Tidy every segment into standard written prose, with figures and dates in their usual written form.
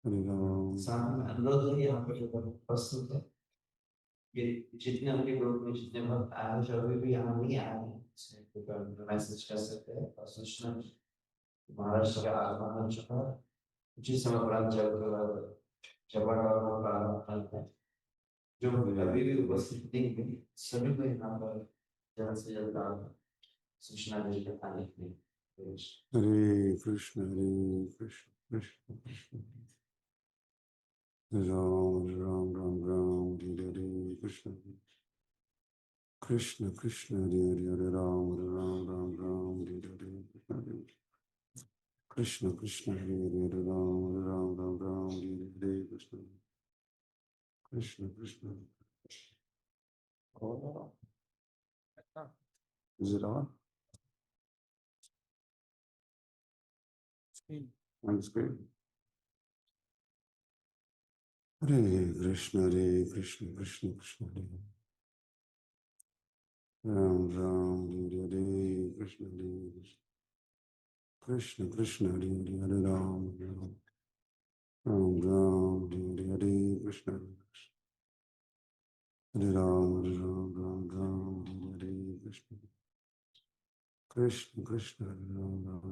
हरे राम। सामने अनुरोध है यहाँ पर जो प्रस्तुत है ये जितने उनके ग्रुप में जितने भक्त आए हैं, जो अभी भी यहाँ नहीं आए हैं मैसेज कर सकते हैं और सूचना महाराष्ट्र का आगमन हो चुका है। जिस समय प्रांत जबरदस्त प्रारंभ है जो अभी भी उपस्थित नहीं है सभी को यहाँ पर जल्द से जल्द सूचना देकर आने के लिए Hare Krishna Krishna Krishna Ram Ram Ram Ram Hare Hare Krishna Krishna Krishna Hare Hare Hare Ram Ram Ram Hare Hare Krishna Krishna Hare Hare Hare Ram Ram Hare Hare Krishna Krishna Krishna Is it on? On the screen. Hare Krishna Krishna Krishna Hare Ram Ram Hare Hare Krishna Krishna Krishna Hare Hare Ram Ram Ram Hare Hare Krishna Hare Ram Hare Krishna Krishna Krishna Hare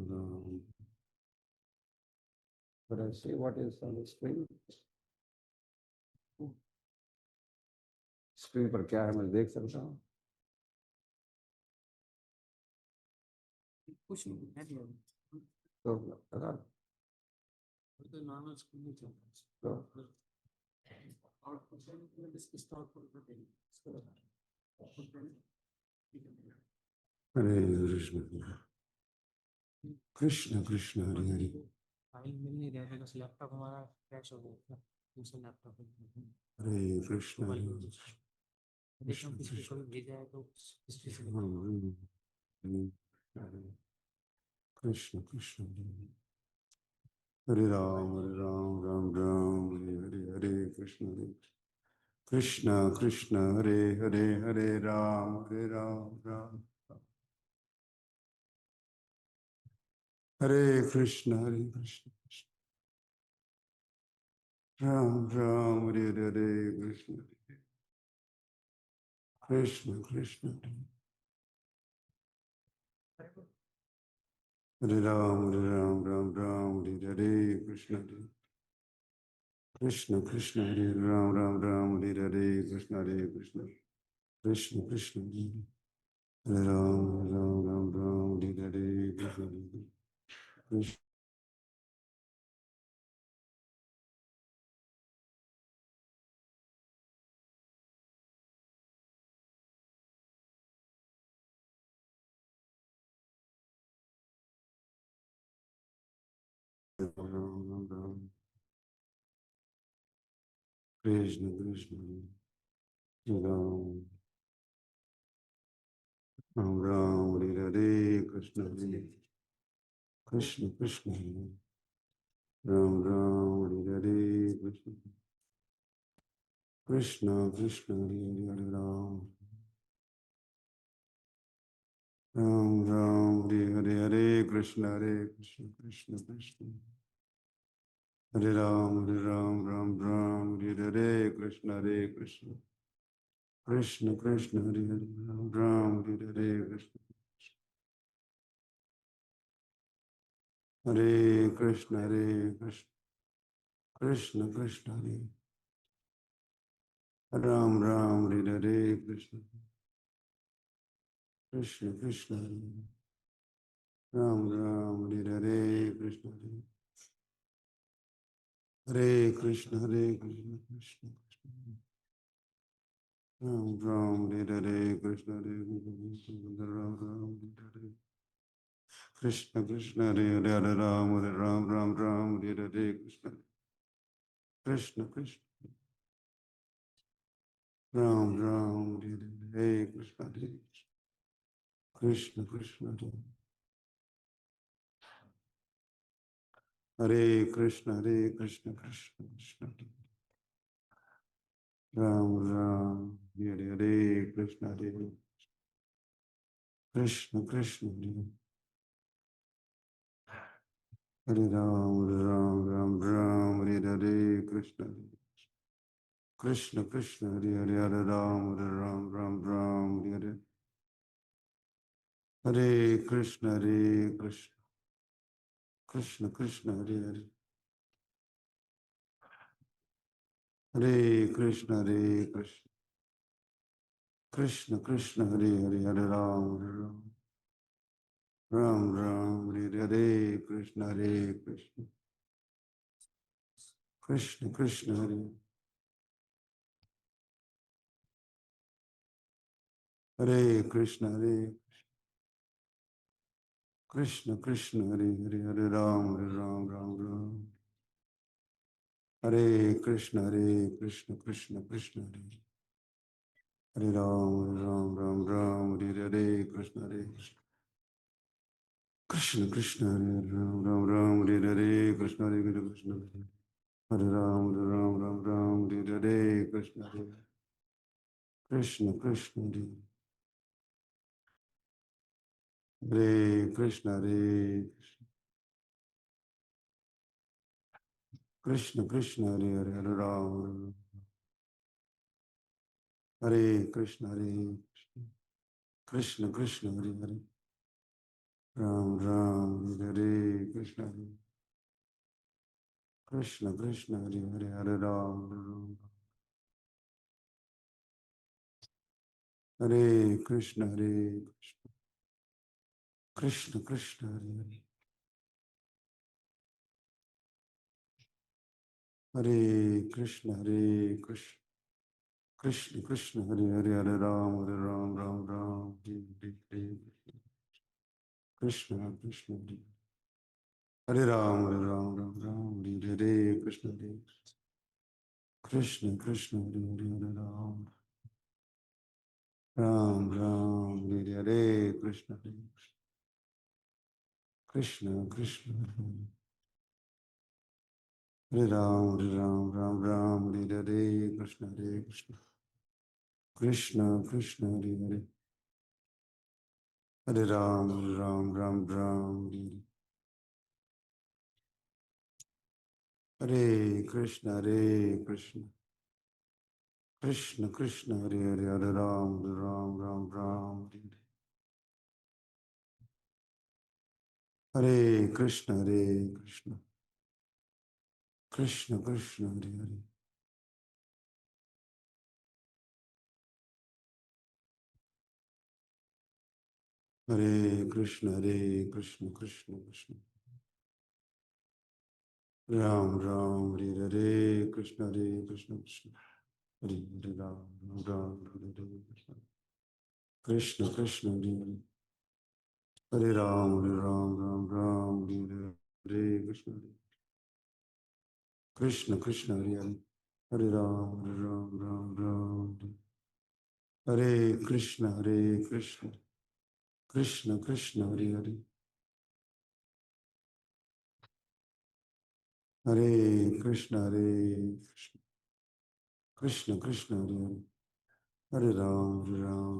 Ram. But I see what is on the screen. Screen पर क्या है मैं देख सकता हूँ? कुछ नहीं है दिया तो लगा तो नॉर्मल स्कूल में चल तो और कुछ नहीं डिस्कस टॉक कर देंगे इसको बता हरे कृष्ण कृष्ण कृष्ण हरे हरे फाइल मिल नहीं रहा था लैपटॉप हमारा क्रैश हो गया था दूसरा लैपटॉप हरे कृष्ण देखो किसी को भेजा है तो हिस्ट्री से कृष्ण कृष्ण हरे राम राम राम हरे हरे हरे कृष्ण कृष्ण कृष्ण हरे हरे हरे राम राम हरे कृष्ण राम राम हरे हरे कृष्ण कृष्ण कृष्ण हरे राम राम हरे हरे कृष्ण कृष्ण कृष्ण हरे राम हरे हरे कृष्ण कृष्ण कृष्ण हरे राम हरे हरे कृष्ण कृष्ण कृष्ण कृष्ण राम राम हरे हरे कृष्ण कृष्ण कृष्ण राम हरे हरे कृष्ण कृष्ण कृष्ण हरे हरे राम हरे हरे कृष्ण कृष्ण कृष्ण हरे राम राम हरे हरे कृष्ण कृष्ण कृष्ण हरे हरे राम हरे हरे कृष्ण हरे कृष्ण कृष्ण कृष्ण हरे राम हरे हरे कृष्ण कृष्ण कृष्ण राम हरे हरे कृष्ण हरे कृष्ण कृष्ण कृष्ण राम हरे हरे कृष्ण राम हरे कृष्ण कृष्ण हरे हरे हरे राम हरे हरे कृष्ण कृष्ण कृष्ण राम हरे हरे कृष्ण कृष्ण कृष्ण हरे कृष्ण कृष्ण कृष्ण राम हरे हरे कृष्ण कृष्ण कृष्ण हरे राम हरे कृष्ण कृष्ण कृष्ण हरे हरे हरे राम राम राम हरे हरे हरे कृष्ण कृष्ण कृष्ण हरे हरे हरे कृष्ण कृष्ण कृष्ण हरे हरे हरे राम राम राम हरे हरे हरे कृष्ण कृष्ण कृष्ण हरे हरे कृष्ण कृष्ण कृष्ण हरे हरे हरे राम राम राम हरे कृष्ण कृष्ण कृष्ण हरे हरे राम राम हरे हरे कृष्ण कृष्ण कृष्ण हरे राम राम हरे कृष्ण कृष्ण हरे राम राम हरे कृष्ण कृष्ण कृष्ण हरे कृष्ण कृष्ण कृष्ण हरे हरे हरे राम हरे कृष्ण कृष्ण कृष्ण हरे हरे राम हरे कृष्ण कृष्ण कृष्ण हरे हरे हरे राम हरे कृष्ण कृष्ण कृष्ण हरे हरे हरे कृष्ण कृष्ण कृष्ण कृष्ण हरे हरे हरे राम राम हरे कृष्ण कृष्ण हरे राम राम हरे हरे कृष्ण कृष्ण हरे हरे हरे राम हरे हरे कृष्ण कृष्ण कृष्ण हरे राम हरे हरे कृष्ण कृष्ण कृष्ण हरे हरे हरे राम हरे हरे कृष्ण कृष्ण कृष्ण हरे हरे हरे राम हरे कृष्ण कृष्ण कृष्ण हरे हरे हरे कृष्ण कृष्ण कृष्ण राम हरे हरे कृष्ण कृष्ण हरे हरे राम हरे हरे कृष्ण कृष्ण हरे हरे राम हरे कृष्ण कृष्ण कृष्ण हरे हरे हरे राम हरे कृष्ण कृष्ण कृष्ण हरे हरे हरे कृष्ण कृष्ण कृष्ण हरे हरे हरे राम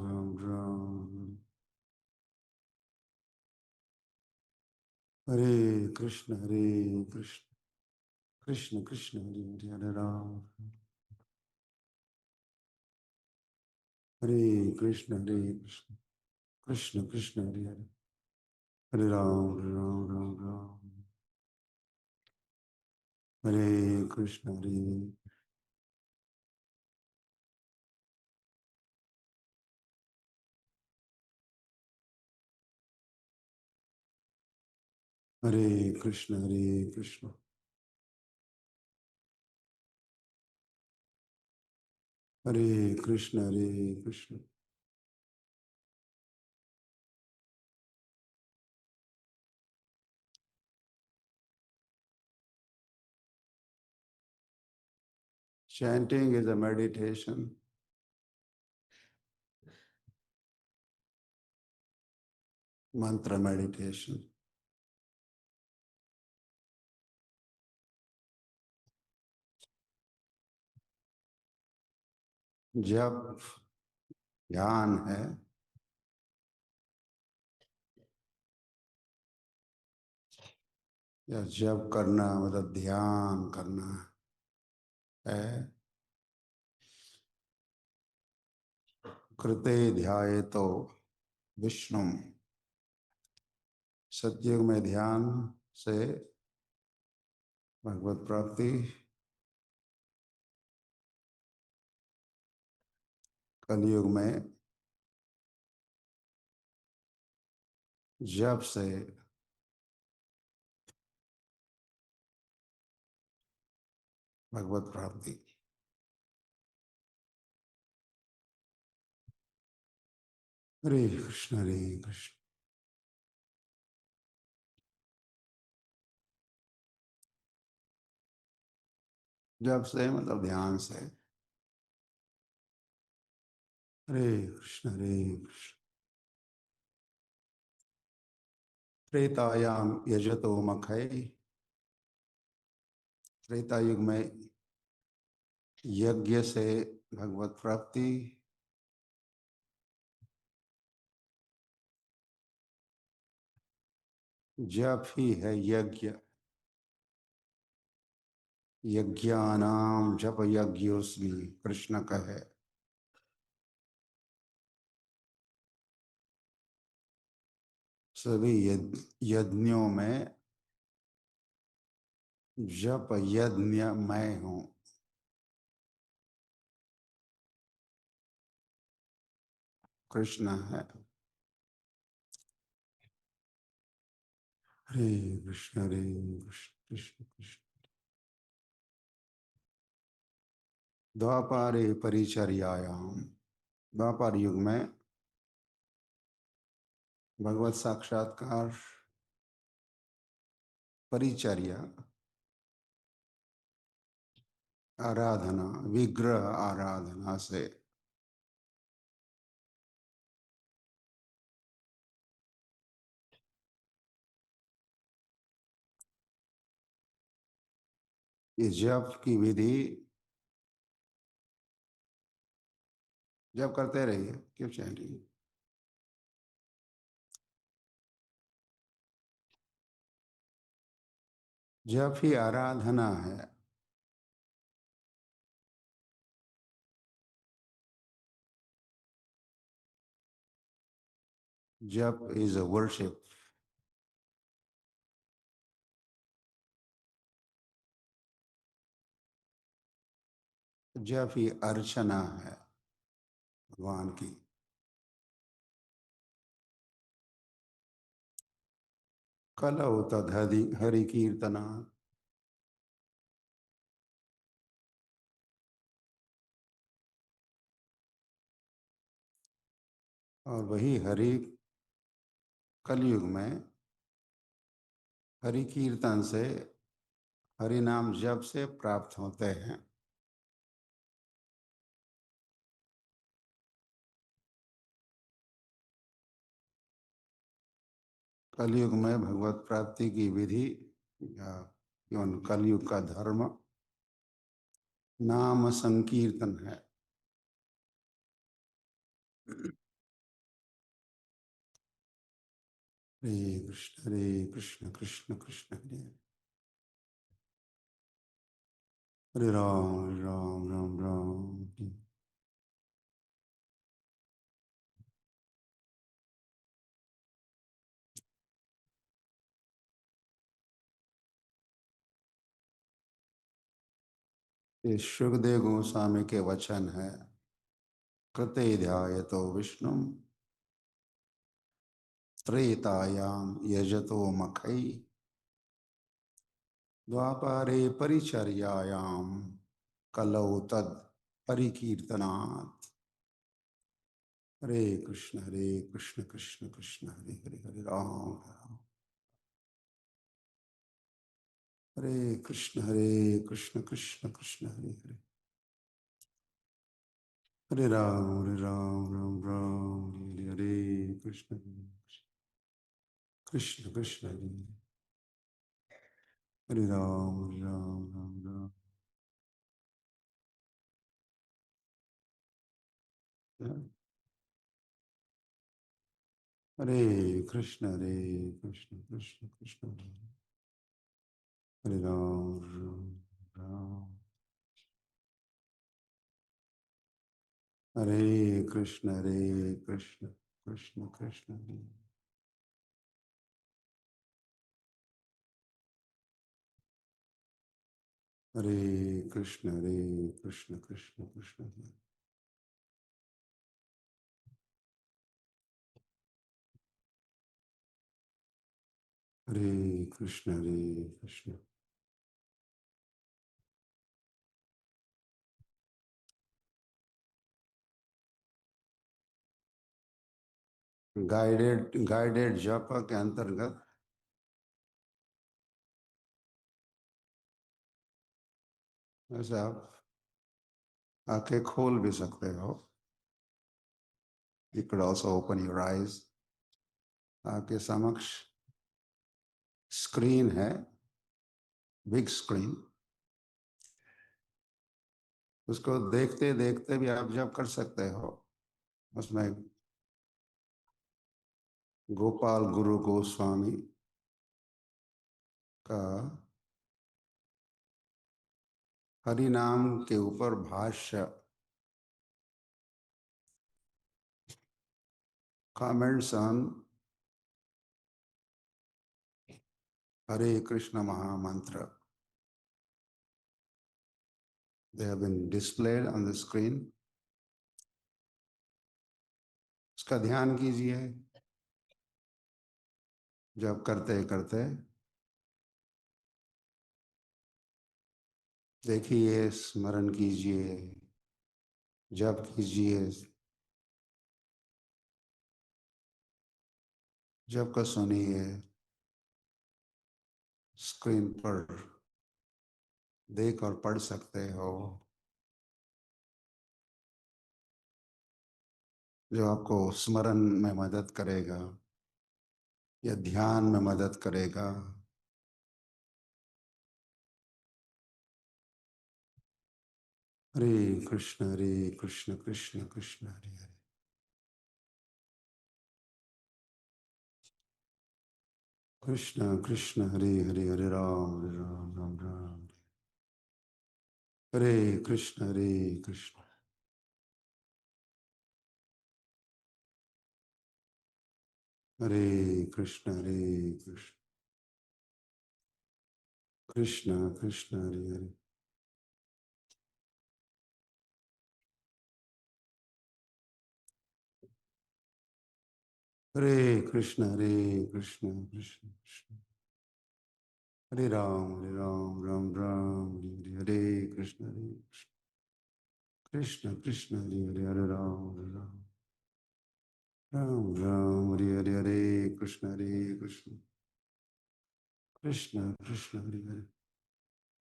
हरे कृष्ण कृष्ण कृष्ण हरे हरे हरे राम हरे कृष्ण कृष्ण कृष्ण हरे हरे हरे राम हरे कृष्ण हरे कृष्ण हरे Krishna Chanting is a meditation. Mantra meditation. जप ध्यान है, या जप करना मतलब ध्यान करना है। है। कृते ध्याये तो विष्णु, सतयुग में ध्यान से भगवत प्राप्ति, कलयुग में जप से भगवत प्राप्ति। हरे कृष्ण हरे कृष्ण। जप से मतलब ध्यान से। हरे कृष्ण हरे कृष्ण। त्रेतायाम यजतो मखै, त्रेता युग में यज्ञ से भगवत प्राप्ति, जप ही है यज्ञ। यज्ञानाम जप यज्ञोस्मि, कृष्ण कहे। सभी यज्ञों में जप यज्ञ मैं हूं। कृष्ण है। हरे कृष्ण हरे कृष्ण कृष्ण कृष्ण। द्वापारे परिचर्यायाम, द्वापर युग में भगवत साक्षात्कार, परिचर्या, आराधना, विग्रह आराधना से ये जप की विधि, जप करते रहिए, क्यों चैंटिंग। जप ही आराधना है। जप इज अ वर्शिप। जप ही अर्चना है भगवान की। कलौ तद हरि कीर्तना, और वही हरि कलयुग में हरि कीर्तन से, हरि नाम जप से प्राप्त होते हैं। कलयुग में भगवत प्राप्ति की विधि या केवल कलयुग का धर्म नाम संकीर्तन है। हरे कृष्ण कृष्ण कृष्ण हरे हरे राम राम राम राम हरे। ये सुखदेव गोस्वामी के वचन है। कृते ध्यायतो विष्णु, त्रेतायाम यजतो मखै, द्वापारे परिचर्यायाम, कलौ तद परिकीर्तनात्। हरे कृष्ण कृष्ण कृष्ण हरे हरे, हरे राम राम। हरे कृष्ण कृष्ण कृष्ण हरे हरे, हरे राम राम राम हरे हरे, कृष्ण कृष्ण कृष्ण हरे हरे, हरे राम राम राम। हरे कृष्ण कृष्ण कृष्ण हरे राम राम राम। हरे कृष्ण कृष्ण कृष्ण कृष्ण हरे कृष्ण कृष्ण कृष्ण कृष्ण हरे कृष्ण कृष्ण। गाइडेड जप के अंतर्गत वैसे आप आंखें खोल भी सकते हो। You could also open your eyes। आपके समक्ष स्क्रीन है, बिग स्क्रीन। उसको देखते देखते भी आप जब कर सकते हो। उसमें गोपाल गुरु गोस्वामी का हरि नाम के ऊपर भाष्य, कमेंट्स ऑन हरे कृष्ण महामंत्र, they have been displayed on the screen। उसका ध्यान कीजिए जब करते करते। देखिए, स्मरण कीजिए, जप कीजिए। जब का सुनिए, स्क्रीन पर देख और पढ़ सकते हो, जो आपको स्मरण में मदद करेगा या ध्यान में मदद करेगा। हरे कृष्ण कृष्ण कृष्ण हरे हरे। कृष्ण कृष्ण हरे हरे, हरे राम राम राम। हरे कृष्ण कृष्ण हरे कृष्ण कृष्ण कृष्ण कृष्ण हरे हरे। हरे कृष्ण कृष्ण कृष्ण कृष्ण हरे राम राम राम हरे हरे। हरे कृष्ण कृष्ण कृष्ण हरे हरे, हरे राम राम राम हरे हरे। हरे कृष्ण कृष्ण कृष्ण कृष्ण हरे हरे,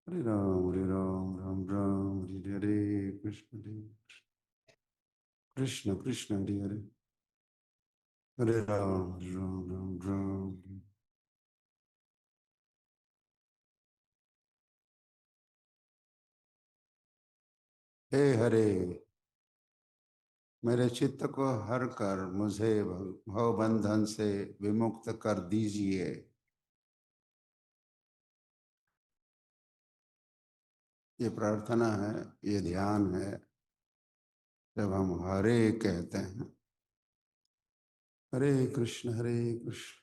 हरे राम राम राम हरे हरे। हरे कृष्ण कृष्ण कृष्ण हरे हरे, हरे राम राम राम। हे हरे, मेरे चित्त को हर कर मुझे भव बंधन से विमुक्त कर दीजिए। ये प्रार्थना है, ये ध्यान है। जब हम हरे कहते हैं, हरे कृष्ण कृष्ण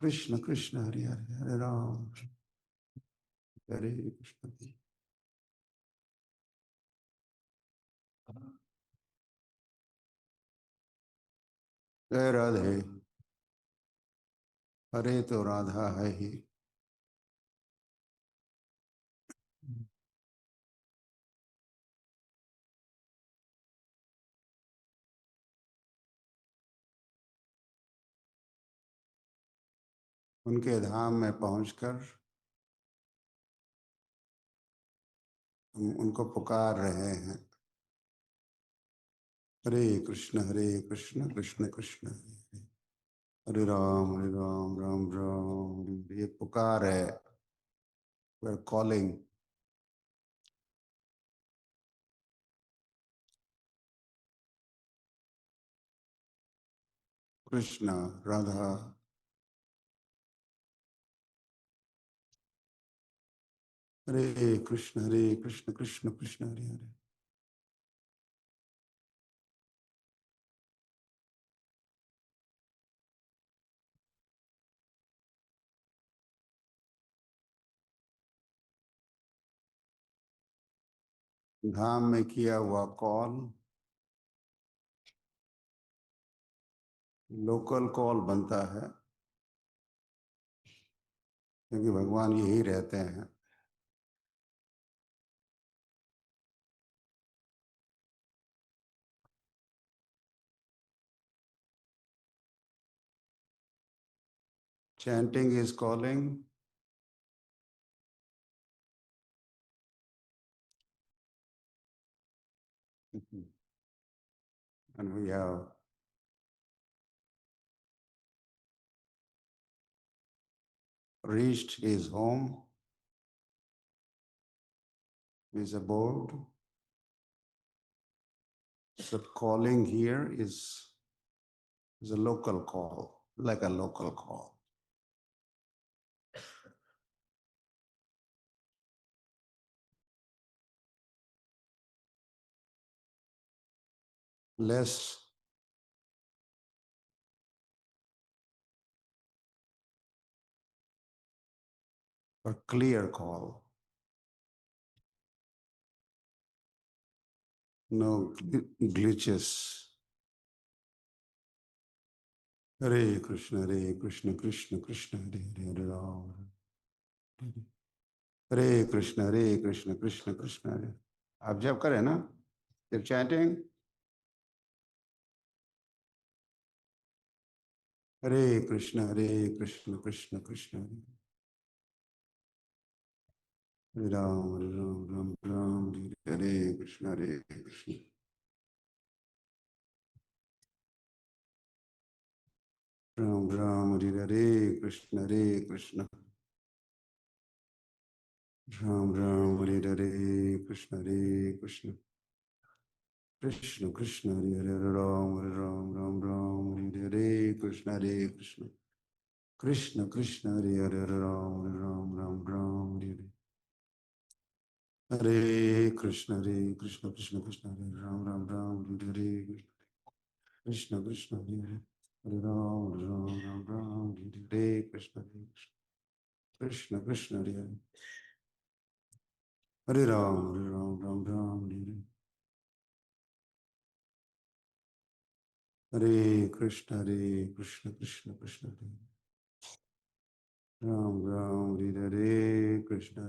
कृष्ण कृष्ण हरे हरे, हरे राम हरे कृष्ण। जय राधे। हरे तो राधा है ही। उनके धाम में पहुंचकर हम उनको पुकार रहे हैं। हरे कृष्ण कृष्ण कृष्ण हरे हरे, हरे राम राम। ये पुकार है, we are calling. Krishna Radha, Hare Krishna Krishna Krishna Hare Hare. धाम में किया हुआ कॉल लोकल कॉल बनता है, क्योंकि भगवान यही रहते हैं। Chanting is calling. And we have reached his home, his abode. So calling here is a local call, like a local call. Less a clear call. No glitches. Hare Krishna, Krishna Krishna, Hare Rama. Hare Krishna, Krishna Krishna, Hare. आप जब करें ना, जब chanting, Hare Krishna, Krishna Krishna, Hare Ram, Ram Ram, Hare Krishna, Krishna. Ram Ram, Hare Krishna, Krishna. Ram Ram, Hare Krishna, Krishna. Krishna Krishna, Hare Ram, Ram Ram, Hare Krishna, Krishna. Krishna Krishna, Hare Ram, Ram Ram, Hare Krishna, Krishna Krishna, Hare Ram, Ram, Hare Krishna Krishna, Hare Ram, Ram, Hare Krishna, Krishna Krishna, Hare Ram, Ram, Hare Krishna, Krishna Krishna, Ram Ram, Hare Krishna,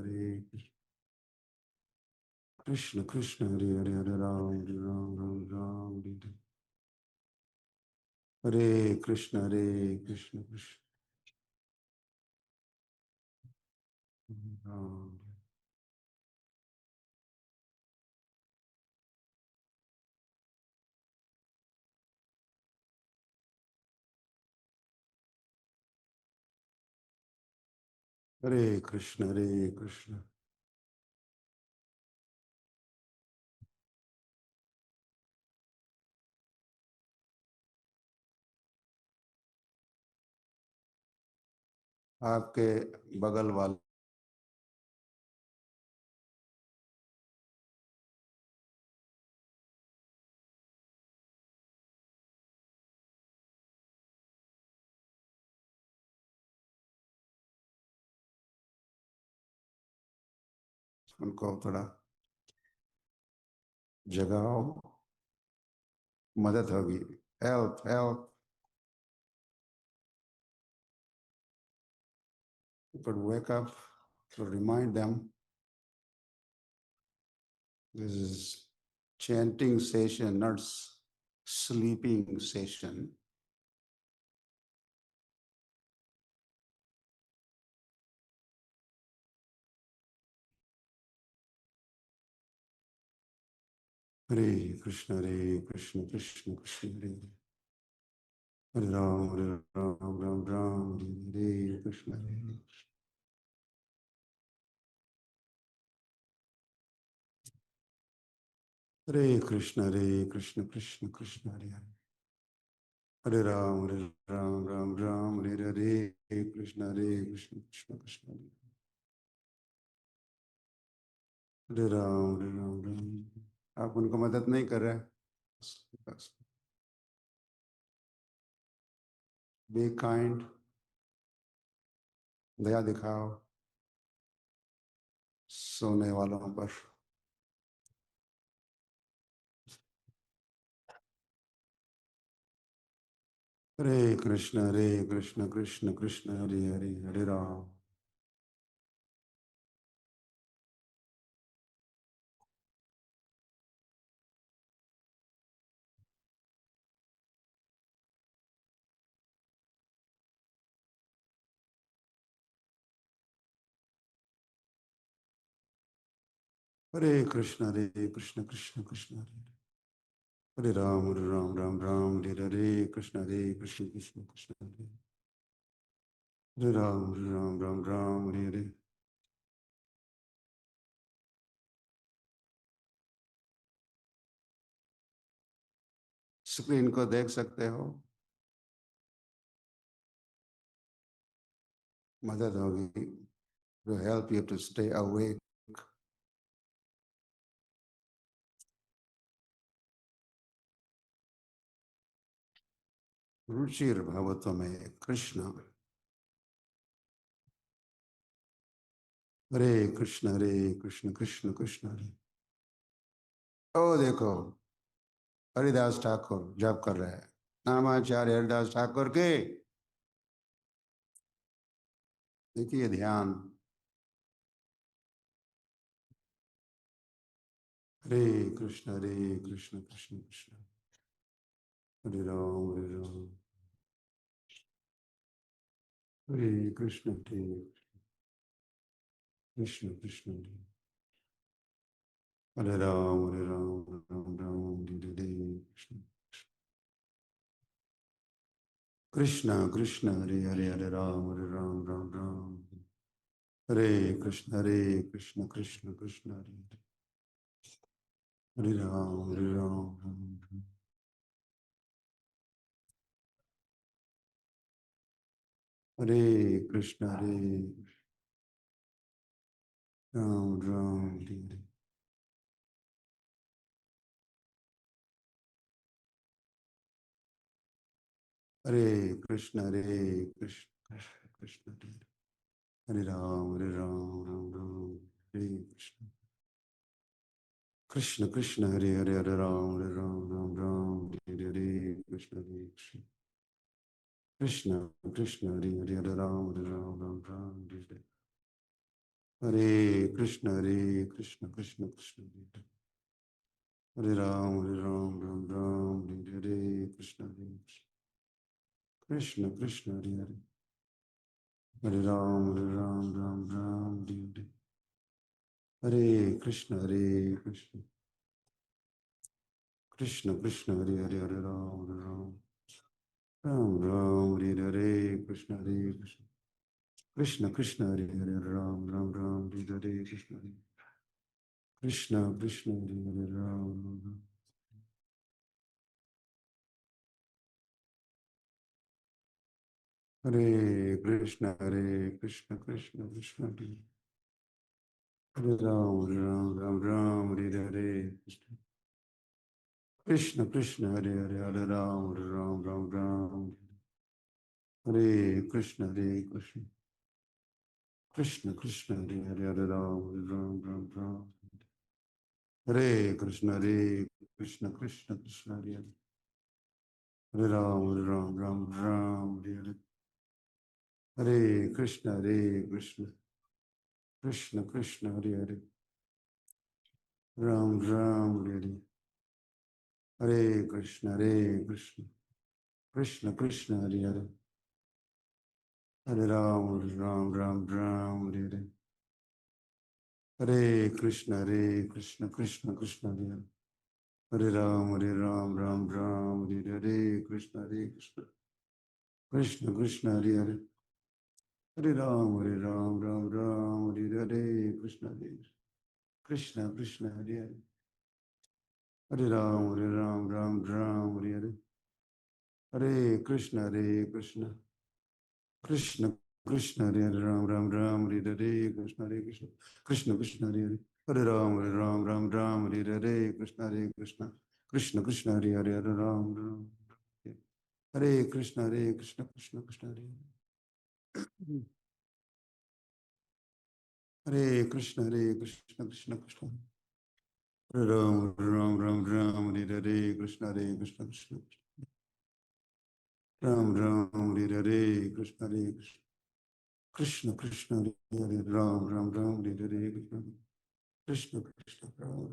Krishna Krishna, Hare Ram, Ram, Hare Krishna, Krishna Krishna, Ram. Hare Krishna, Krishna. आपके बगल वाले उनको थोड़ा जगाओ, मदद होगी. Help, help. You could wake up to remind them this is chanting session, not sleeping session. Hare Krishna, Krishna Krishna, Hare Hare Ram, Ram Ram, Hare Krishna, Hare Krishna, Krishna Krishna, Hare Hare Ram, Ram Ram, Hare Krishna, Krishna Krishna, Hare Ram. आप उनको मदद नहीं कर रहे. Be kind, दया दिखाओ सोने वालों पर. Hare Krishna Krishna Krishna Hare Hare Hare Ram. Hare Krishna Krishna Krishna Hare Hare. Hare Ram Ram Ram Hare Krishna Krishna Krishna Krishna Hare Ram Ram Ram Hare Hare. Screen को देख सकते हो, मदद होगी to help you to stay awake. Ruchir भवतो में कृष्ण. हरे कृष्ण कृष्ण कृष्ण हरे. ओ देखो, हरिदास ठाकुर जप कर रहे हैं. नामाचार्य हरिदास ठाकुर के देखिए ध्यान. हरे कृष्ण कृष्ण कृष्ण हरे राम हरे कृष्ण कृष्ण कृष्ण हरे राम राम राम हरे कृष्ण कृष्ण कृष्ण हरे हरे हरे राम राम राम हरे कृष्ण कृष्ण कृष्ण हरे हरे राम राम राम. हरे कृष्ण राम राम हरे हरे कृष्ण कृष्ण कृष्ण हरे राम राम राम हरे कृष्ण कृष्ण कृष्ण हरे हरे हरे राम राम राम हरे हरे कृष्ण कृष्ण कृष्ण हरे हरे हरे राम राम राम हरे हरे कृष्ण कृष्ण कृष्ण हरे राम राम राम हरे हरे कृष्ण कृष्ण कृष्ण हरे हरे हरे राम राम हरे कृष्ण कृष्ण कृष्ण कृष्ण हरे हरे हरे राम हरे हरे कृष्ण कृष्ण कृष्ण हरे हरे राम हरे कृष्ण कृष्ण कृष्ण हरे हरे राम हरे कृष्ण कृष्ण कृष्ण हरे राम हरे हरे कृष्ण कृष्ण हरे हरे हरे राम हरे कृष्ण कृष्ण कृष्ण हरे हरे हरे राम हरे कृष्ण कृष्ण कृष्ण हरे हरे राम हरे हरे हरे कृष्ण कृष्ण कृष्ण कृष्ण हरे हरे राम हरे हरे हरे कृष्ण कृष्ण कृष्ण कृष्ण हरे हरे हरे राम हरे हरे हरे कृष्ण कृष्ण कृष्ण हरे राम हरे हरे कृष्ण कृष्ण कृष्ण हरे हरे हरे राम हरे हरे कृष्ण कृष्ण हरे हरे हरे राम हरे हरे हरे कृष्ण कृष्ण कृष्ण कृष्ण हरे हरे राम हरे हरे कृष्ण कृष्ण कृष्ण हरे राम हरे हरे कृष्ण कृष्ण कृष्ण हरे राम हरे कृष्ण कृष्ण कृष्ण हरे कृष्ण कृष्ण कृष्ण हरे राम हरे हरे कृष्ण कृष्ण राम राम हरे हरे कृष्ण कृष्ण कृष्ण हरे हरे राम राम राम हरे हरे कृष्ण कृष्ण कृष्ण राम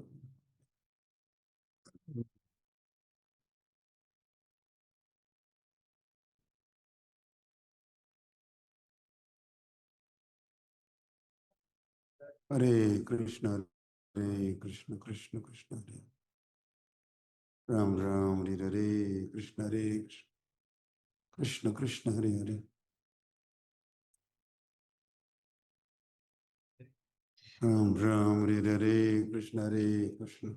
हरे कृष्ण कृष्ण कृष्ण हरे राम राम हरे कृष्ण कृष्ण हरे हरे राम राम हरे कृष्ण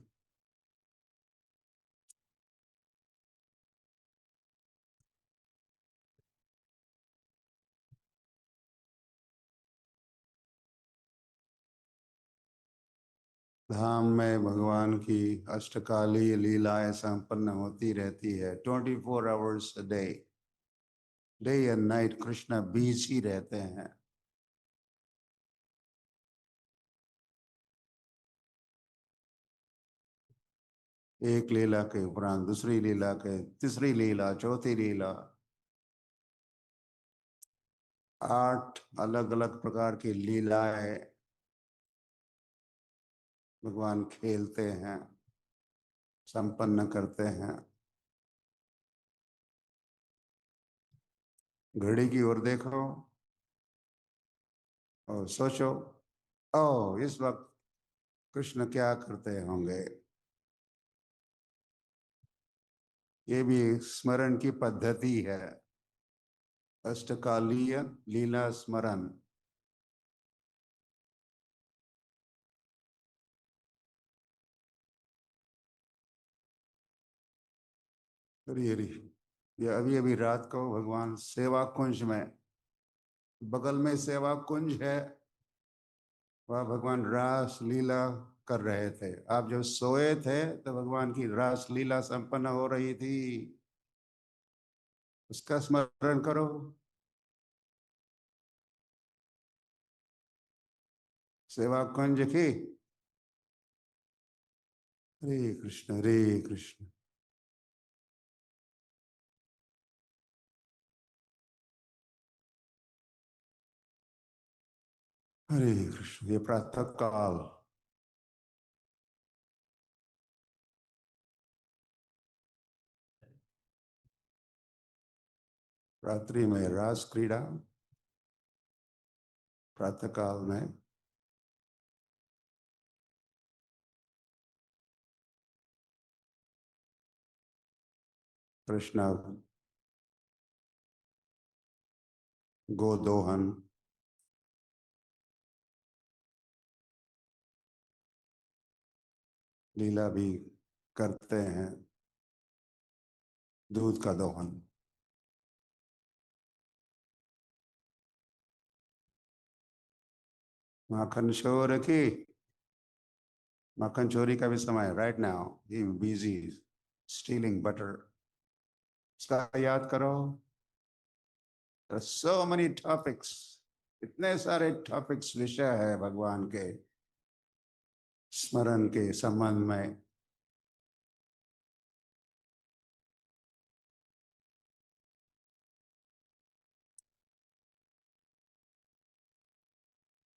धाम में भगवान की अष्टकालीय लीलाएं संपन्न होती रहती है 24 hours a day and night Krishna busy रहते हैं। एक लीला के उपरांत दूसरी लीला के तीसरी लीला चौथी लीला 8 अलग अलग प्रकार की लीलाएं भगवान खेलते हैं संपन्न करते हैं। घड़ी की ओर देखो और सोचो ओ इस वक्त कृष्ण क्या करते होंगे। ये भी स्मरण की पद्धति है अष्टकालीय लीला स्मरण। हरी हरी ये अभी अभी रात को भगवान सेवा कुंज में बगल में सेवा कुंज है वह भगवान रास लीला कर रहे थे। आप जब सोए थे तो भगवान की रास लीला संपन्न हो रही थी उसका स्मरण करो। सेवा कुंज की हरे कृष्ण हरे कृष्ण। ये प्रातः काल रात्रि में रास क्रीड़ा प्रातः काल में कृष्ण गोदोहन लीला भी करते हैं दूध का दोहन। माखन चोर की माखन चोरी का भी समय right now he busy stealing butter उसका याद करो। सो मेनी टॉपिक्स इतने सारे टॉपिक्स विषय है भगवान के स्मरण के संबंध में।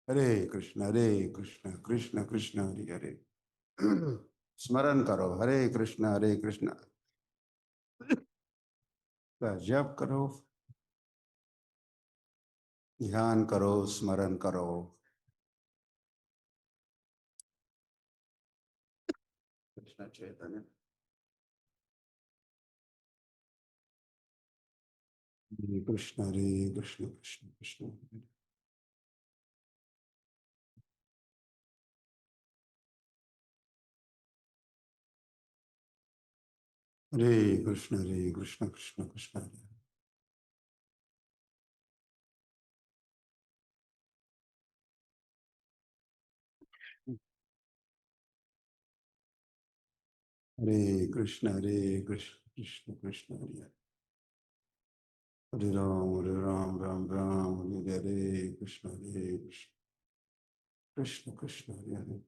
हरे कृष्ण कृष्ण कृष्ण हरे हरे स्मरण करो हरे कृष्ण का जप करो ध्यान करो स्मरण करो। कृष्ण चैतन्य हरे कृष्ण कृष्ण कृष्ण हरे कृष्ण कृष्ण कृष्ण हरे कृष्ण कृष्ण कृष्ण हरे राम राम राम हरे हरे कृष्ण कृष्ण कृष्ण हरे हरे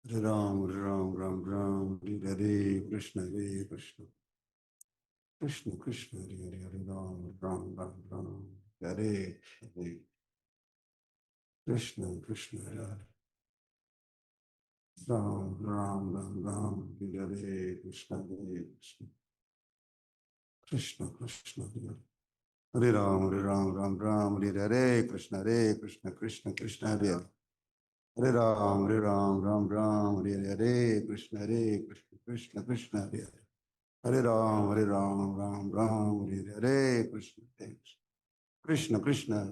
हरे राम राम राम हरे हरे कृष्ण कृष्ण कृष्ण हरे हरे हरे राम राम राम राम हरे हरे कृष्ण कृष्ण हरे हरे राम राम राम राम हरे हरे कृष्ण कृष्ण हरे हरे हरे राम राम राम हरे कृष्ण कृष्ण कृष्ण हरे हरे राम राम हरे कृष्ण कृष्ण कृष्ण हरे राम राम हरे कृष्ण कृष्ण कृष्ण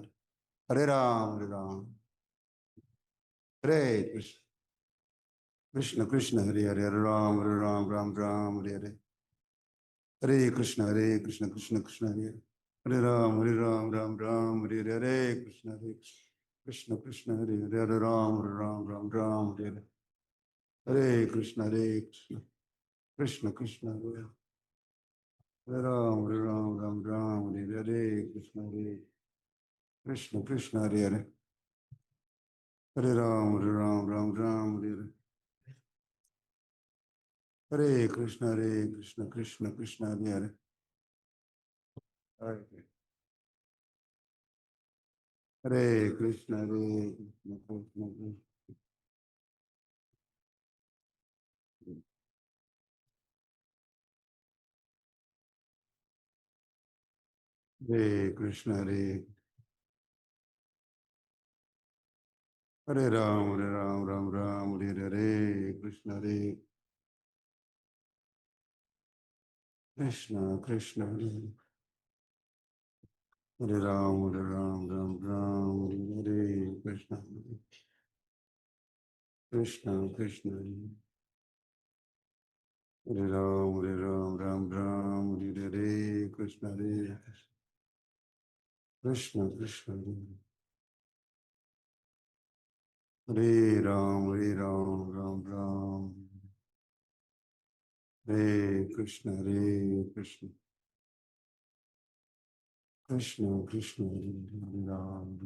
हरे राम हरे कृष्ण कृष्ण कृष्ण हरे राम राम हरे कृष्ण कृष्ण कृष्ण हरे राम राम हरे कृष्ण कृष्ण कृष्ण हरे राम राम हरे कृष्ण कृष्ण कृष्ण हरे राम राम हरे कृष्ण कृष्ण हरे राम राम हरे कृष्ण कृष्ण कृष्ण हरे हरे हरे कृष्ण कृष्ण हरे कृष्ण हरे राम राम हरे कृष्ण कृष्ण कृष्ण हरे राम राम हरे कृष्ण कृष्ण कृष्ण हरे राम राम हरे कृष्ण कृष्ण कृष्ण हरे राम राम हरे कृष्ण कृष्ण कृष्ण कृष्ण हरे राम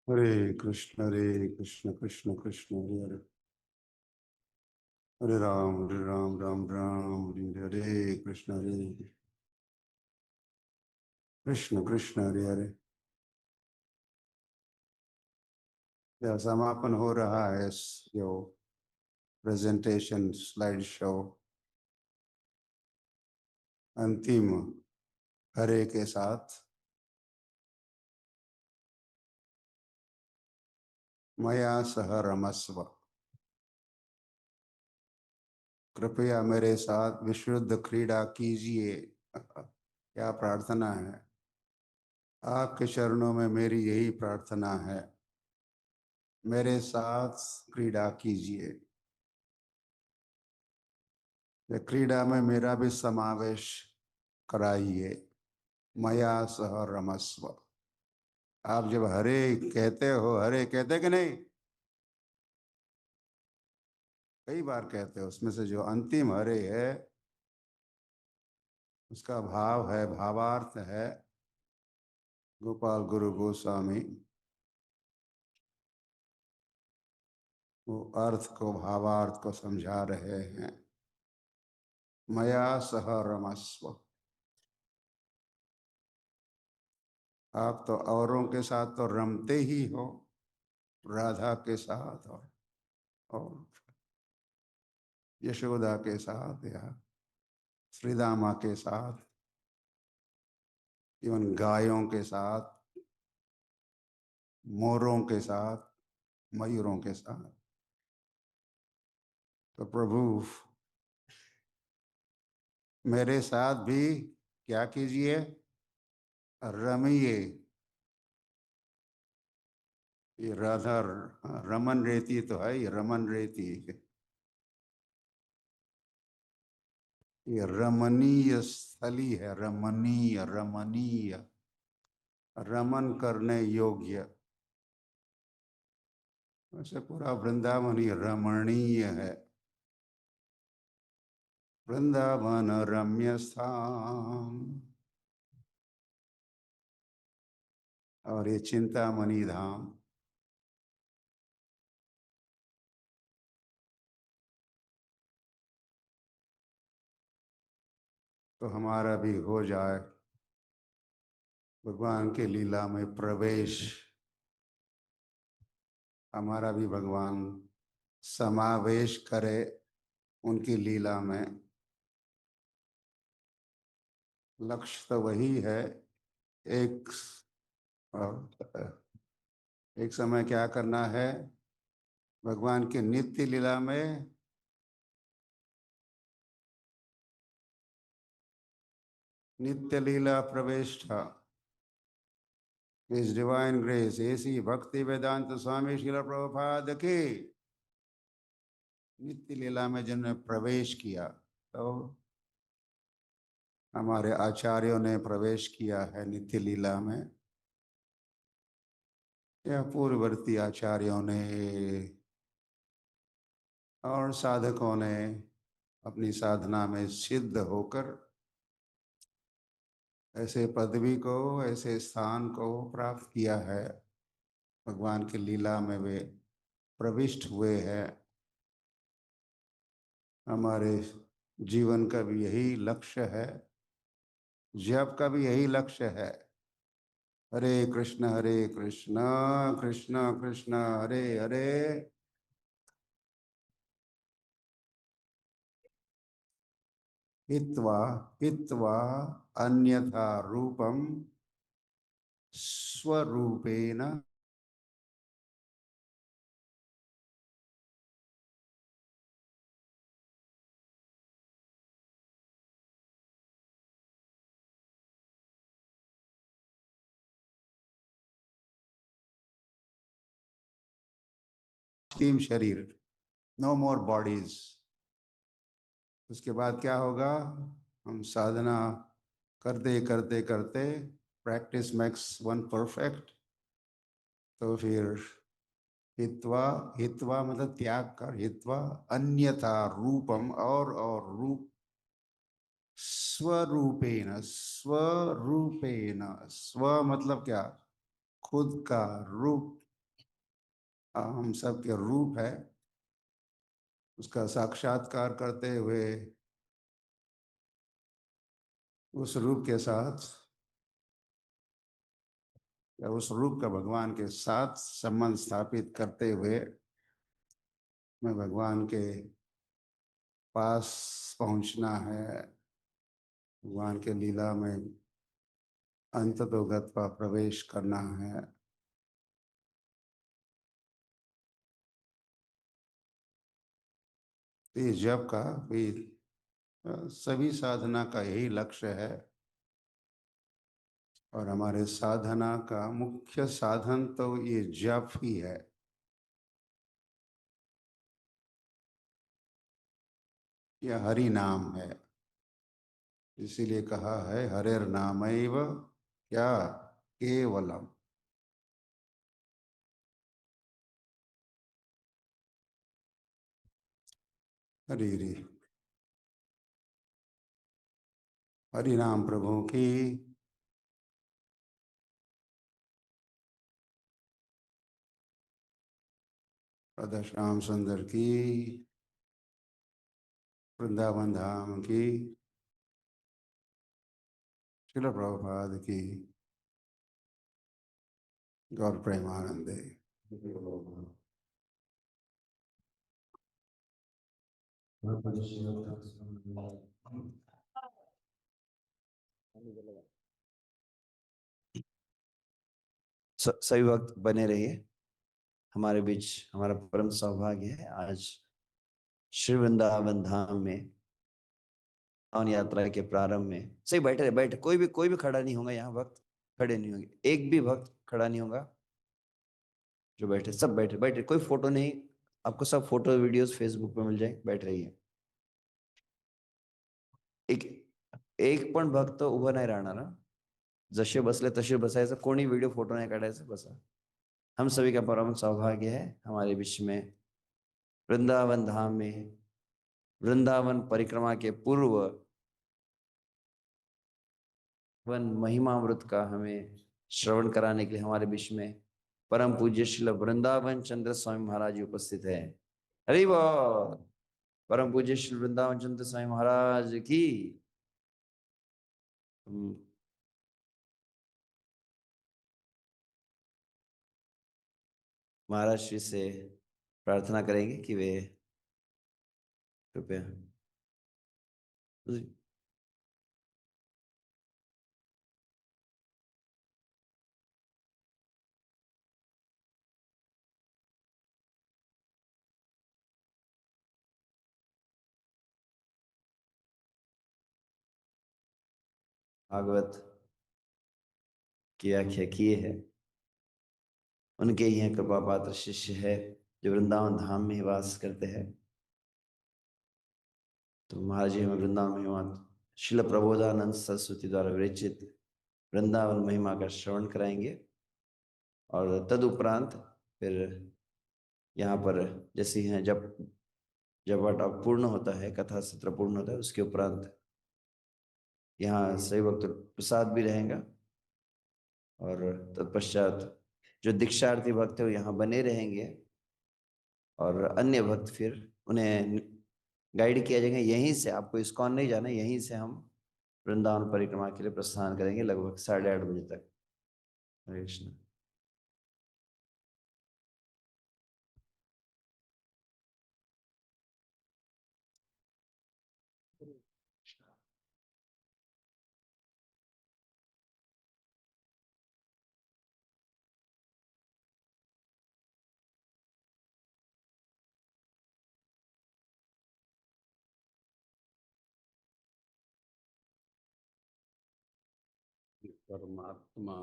हरे कृष्ण कृष्ण कृष्ण हरे राम राम हरे कृष्ण कृष्ण कृष्ण हरे या समापन हो रहा है इस जो प्रेजेंटेशन स्लाइड शो अंतिम हरे के साथ मया सह रमस्व कृपया मेरे साथ विशुद्ध क्रीड़ा कीजिए क्या प्रार्थना है आपके चरणों में मेरी यही प्रार्थना है मेरे साथ क्रीड़ा कीजिए ये क्रीड़ा में मेरा भी समावेश कराइए मया सह रमस्व आप जब हरे कहते कि नहीं कई बार कहते हो उसमें से जो अंतिम हरे है उसका भाव है भावार्थ है गोपाल गुरु गोस्वामी वो अर्थ को भावार्थ को समझा रहे हैं मया सह रमस्व आप तो औरों के साथ तो रमते ही हो राधा के साथ और यशोदा के साथ या श्रीदामा के साथ इवन गायों के साथ मोरों के साथ मयूरों के साथ तो प्रभु मेरे साथ भी क्या कीजिए रमिए ये राधा रमन रेती तो है ये रमन रेती ये रमणीय स्थली है रमणीय रमणीय रमन करने योग्य वैसे पूरा वृंदावन ही रमणीय है वृंदावन रम्य स्थान और ये चिंतामणि धाम तो हमारा भी हो जाए भगवान के लीला में प्रवेश, हमारा भी भगवान समावेश करे उनकी लीला में। लक्ष्य तो वही है। एक एक समय क्या करना है, भगवान की नित्य लीला में नित्य लीला प्रवेश था। इस डिवाइन ग्रेस ऐसी भक्ति वेदांत स्वामी श्रील प्रभुपाद की नित्य लीला में जिन्होंने प्रवेश किया, तो हमारे आचार्यों ने प्रवेश किया है नित्य लीला में, या पूर्ववर्ती आचार्यों ने और साधकों ने अपनी साधना में सिद्ध होकर ऐसे पदवी को, ऐसे स्थान को प्राप्त किया है। भगवान की लीला में वे प्रविष्ट हुए हैं। हमारे जीवन का भी यही लक्ष्य है, जप का भी यही लक्ष्य है। हरे कृष्ण कृष्ण कृष्ण हरे हरे, हित्वा हित्वा अन्यथा रूपम स्वरूपेण। तीन शरीर, नो मोर बॉडीज। उसके बाद क्या होगा, हम साधना करते करते करते, प्रैक्टिस मेक्स वन परफेक्ट, तो फिर हित्वा, हित्वा मतलब त्याग कर, हित्वा अन्यथा रूपम और रूप, स्वरूपेण, स्वरूपेण, स्व मतलब क्या, खुद का रूप, हम सबके रूप है, उसका साक्षात्कार करते हुए उस रूप के साथ, या उस रूप का भगवान के साथ संबंध स्थापित करते हुए मैं भगवान के पास पहुंचना है, भगवान के लीला में अंततोगत्वा प्रवेश करना है। इस जप का भी सभी साधना का यही लक्ष्य है, और हमारे साधना का मुख्य साधन तो ये जप ही है। यह हरि नाम है, इसीलिए कहा है हरेर नामैव क्या केवलम। हरि हरि, हरि नाम प्रभु की, राधा श्याम सुंदर की, वृंदावन धाम की, श्रील प्रभुपाद की, गौर प्रेमानंदे। सभी वक्त बने रहिए हमारे बीच। हमारा परम सौभाग्य है आज श्री वृंदावन धाम में पावन यात्रा के प्रारंभ में। सही बैठे रहे, बैठे, कोई भी खड़ा नहीं होगा यहाँ, भक्त खड़े नहीं होंगे, एक भी भक्त खड़ा नहीं होगा। जो बैठे सब बैठे, बैठे, कोई फोटो नहीं, आपको सब फोटो वीडियोस फेसबुक पे मिल जाए, बैठ रही है। एक एक पण भक्त उभं नाही राहणार ना, जसे बसले तसे बसायचं, कोणी व्हिडिओ फोटो नाही काढायचं, बसा। हम सभी का परम सौभाग्य है हमारे बीच में वृंदावन धाम में वृंदावन परिक्रमा के पूर्व वन महिमामृत का हमें श्रवण कराने के लिए हमारे बीच में परम पूज्य श्रील वृंदावन चंद्र स्वामी महाराज जी उपस्थित है। हरि बोल। परम पूज्य श्री वृंदावन चंद्र स्वामी महाराज की। महाराज श्री से प्रार्थना करेंगे कि वे कृपया भागवत की व्याख्या किए हैं। उनके यह कृपा पात्र शिष्य है जो वृंदावन धाम में वास करते हैं। तो महाराज जी हमें वृंदावन महिमा शिल प्रबोधानंद सरस्वती द्वारा विरचित वृंदावन महिमा का श्रवण कराएंगे और तदुपरांत फिर यहाँ पर जैसे हैं जब वट पूर्ण होता है, कथा सत्र पूर्ण होता है, उसके उपरांत यहाँ सही वक्त प्रसाद भी रहेगा और तत्पश्चात जो दीक्षार्थी भक्त है वो यहाँ बने रहेंगे और अन्य भक्त फिर उन्हें गाइड किया जाएगा। यहीं से आपको इस्कॉन नहीं जाना, यहीं से हम वृंदावन परिक्रमा के लिए प्रस्थान करेंगे लगभग 8:30 बजे तक। हरे कृष्ण। परमात्मा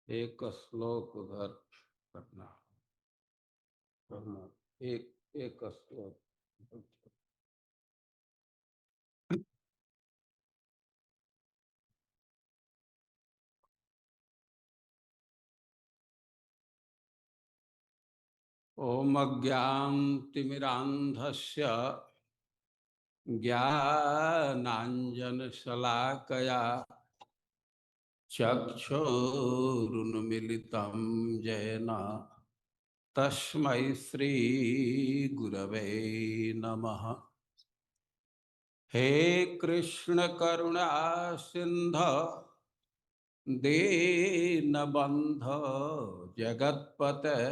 एक श्लोक उधर करना, एक श्लोक। ओम अज्ञानतिमिरान्धस्य ज्ञानाञ्जनशलाकया चक्षुरुन्मीलितं येन तस्मै श्रीगुरवे नमः। हे कृष्ण करुणा सिन्धु दीनबन्धो जगत्पते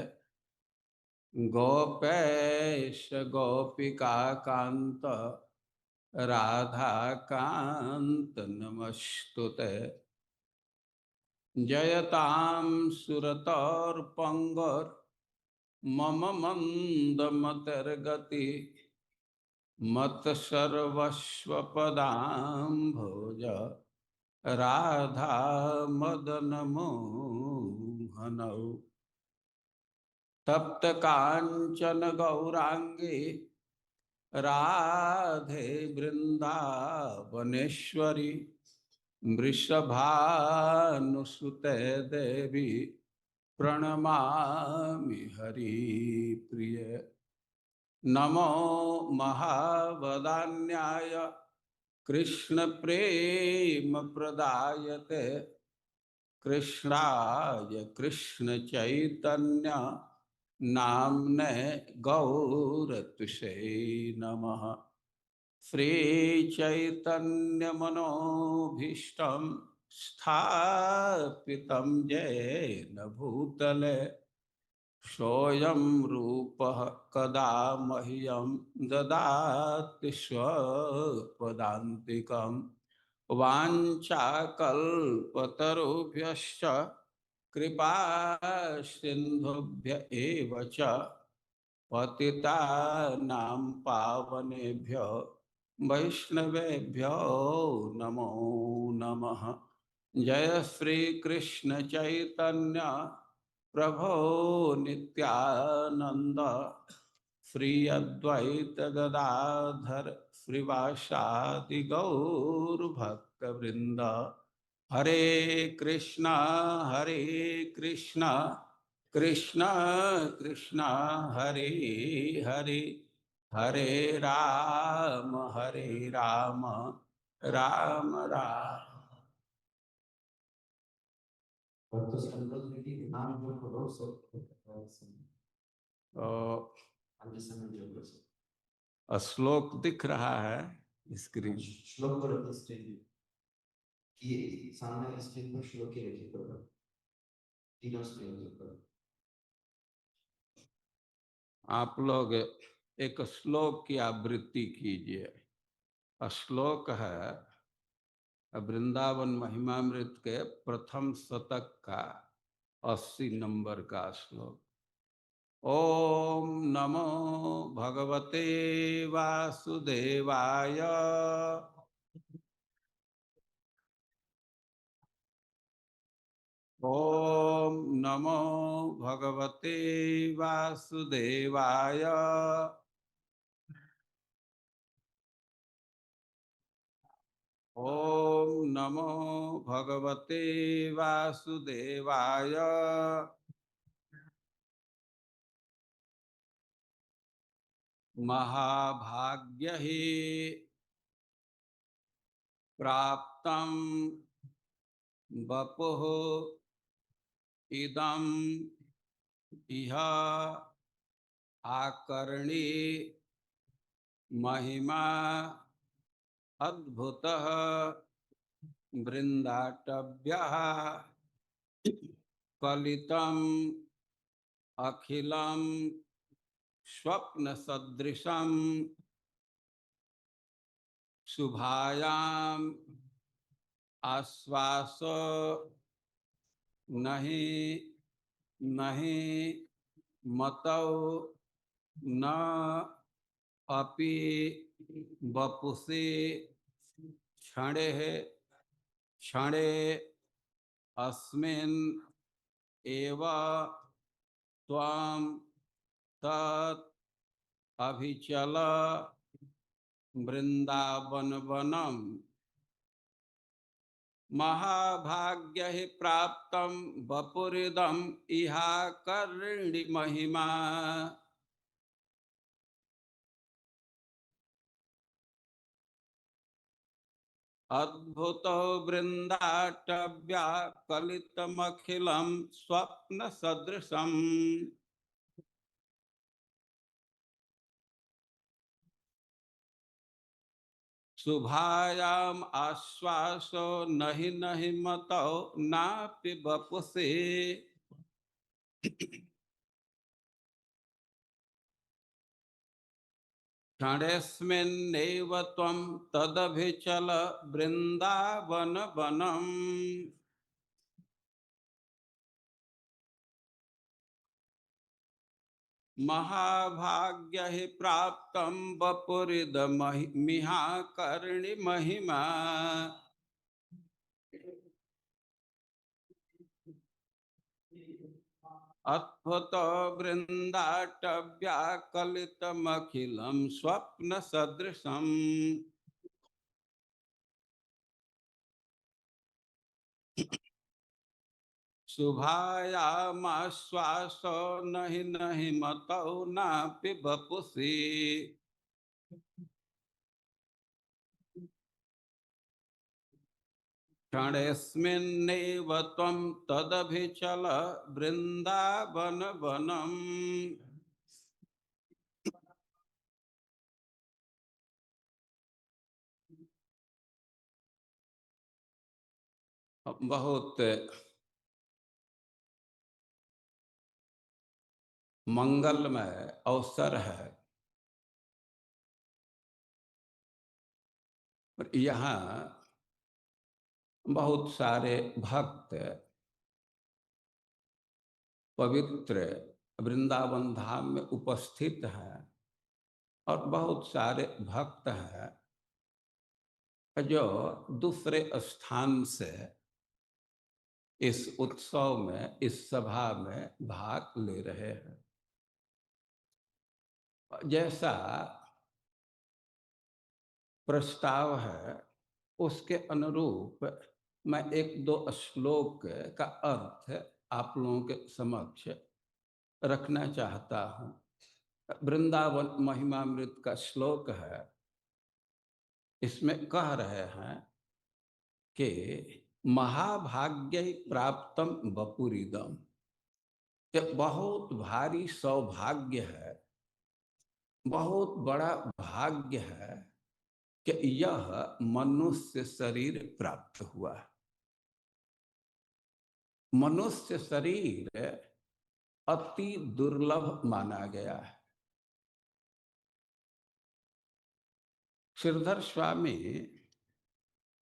गोपेश गोपिका कांत राधा कांत नमस्तुते। जयतां सुरतोर्पंगोर मम मंद मतर्गति मत सर्वस्वपदाम्भोज राधा मदन मोहनौ। तप्त कांचन गौरांगी राधे वृंदावनेश्वरी वृषभानुसुते देवी प्रणमामि हरिप्रिय। नमो महावदान्याय कृष्ण प्रेम प्रदायते कृष्णाय कृष्ण चैतन्य नाम्ने गौरतुषे नमः। श्री चैतन्य मनोभीष्टं स्थापितं येन भूतले सोऽयं रूपः कदा मह्यं ददाति स्वपदान्तिकम्। वाञ्छाकल्पतरुभ्यश्च कृपा सिन्धुभ्य एव च पतितानां पावनेभ्यो वैष्णवेभ्यो नमो नमः। जय श्री कृष्ण चैतन्य प्रभो नित्यानंद श्री अद्वैत गदाधर श्रीवासादि गौर भक्त वृंद। हरे कृष्णा कृष्ण कृष्ण हरे हरे हरे राम राम राम। भक्त संतोष की नाम जो करो सब तो आगे समय जो करो श्लोक दिख रहा है स्क्रीन। श्लोक पर स्टेज कि सामने स्टेज पर श्लोक ही रखिए करो तीनों श्लोक जो करो। आप लोग एक श्लोक की आवृत्ति कीजिए। श्लोक है वृंदावन महिमामृत के प्रथम शतक का 80 नंबर का श्लोक। ओम नमो भगवते वासुदेवाय। ओम नमो भगवते वासुदेवाय। ओम नमो भगवते वासुदेवाय। महाभाग्य हि प्राप्तं वपुः इदं इह आकर्णी महिमा अद्भुतः वृंदाटव्यः कलितम् अखिलं स्वप्न सदृशं शुभायाम आश्वास नहीं नहीं मतौ न अपि वपुषि क्षणे क्षणे अस्मिन् एव त्वं तत् अभिचल वृंदावनवनम्। महाभाग्य हि प्राप्तं वपुरिदम् इहाकर्णि महिमा। अद्भुतो वृंदाटव्या कलितमखिलं स्वप्न सदृशम्। शुभायाम आश्वासो नहीं नहीं मतौ नापि वपुषि क्षणेस्मिन्नेव त्वं तदभिचल वृंदावनवनम्। महाभाग्य हि प्राप्तं वपुरिदमिहाकर्णि महिमा। अद्भुत वृंदाटव्याकलितमखिलं स्वप्न सदृशम्। शुभायामाश्वासो नहि नहि मतौ नापि वपुषि क्षणेस्मिन्नेव त्वं तदभिचल वृंदावनवनम्। बहुत मंगलमय अवसर है। और यहाँ बहुत सारे भक्त पवित्र वृंदावन धाम में उपस्थित हैं और बहुत सारे भक्त हैं जो दूसरे स्थान से इस उत्सव में इस सभा में भाग ले रहे हैं। जैसा प्रस्ताव है उसके अनुरूप मैं एक दो श्लोक का अर्थ आप लोगों के समक्ष रखना चाहता हूँ। वृंदावन महिमामृत का श्लोक है इसमें कह रहे हैं कि महाभाग्य प्राप्तम वपुरिदम, ये बहुत भारी सौभाग्य है, बहुत बड़ा भाग्य है कि यह मनुष्य शरीर प्राप्त हुआ। मनुष्य शरीर अति दुर्लभ माना गया है। श्रीधर स्वामी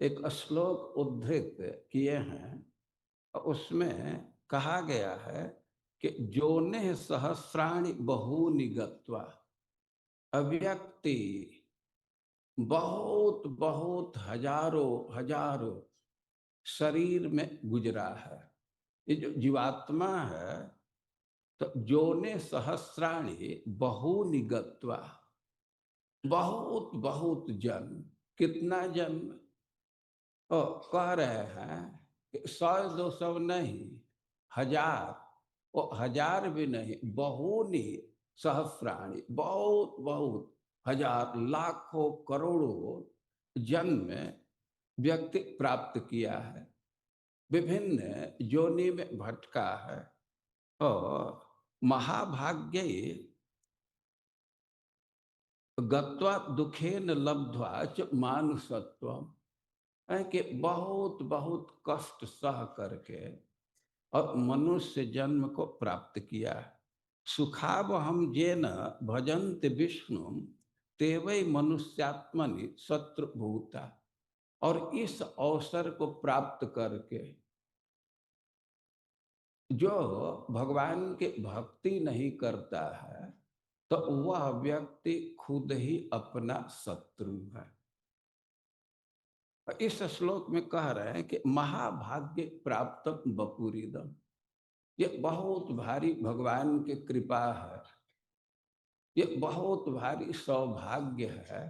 एक श्लोक उद्धृत किए हैं, उसमें कहा गया है कि जोने सहस्राणि बहूनि गत्वा, अव्यक्ति बहुत बहुत हजारों हजारों शरीर में गुजरा है। ये जो जीवात्मा है, तो जोने सहस्राणि बहूनि गत्वा, बहुत बहुत जन्म। कितना जन्म? कह रहे हैं कि 100-200 नहीं, 1000, वो 1000 भी नहीं, बहूनि सहस्राणि, बहुत बहुत हजार, लाखों करोड़ों जन्म व्यक्ति प्राप्त किया है, विभिन्न योनि में भटका है। और महाभाग्य गत्वा दुखेन लब्ध्वा च मानुषत्वम, है कि बहुत बहुत कष्ट सह करके और मनुष्य जन्म को प्राप्त किया। सुखावहम येन भजन्त विष्णु ते वै मनुष्यात्मनि शत्रुभूता। और इस अवसर को प्राप्त करके जो भगवान के भक्ति नहीं करता है, तो वह व्यक्ति खुद ही अपना शत्रु है। इस श्लोक में कह रहे हैं कि महाभाग्य प्राप्त वपुरिदम, ये बहुत भारी भगवान की कृपा है, ये बहुत भारी सौभाग्य है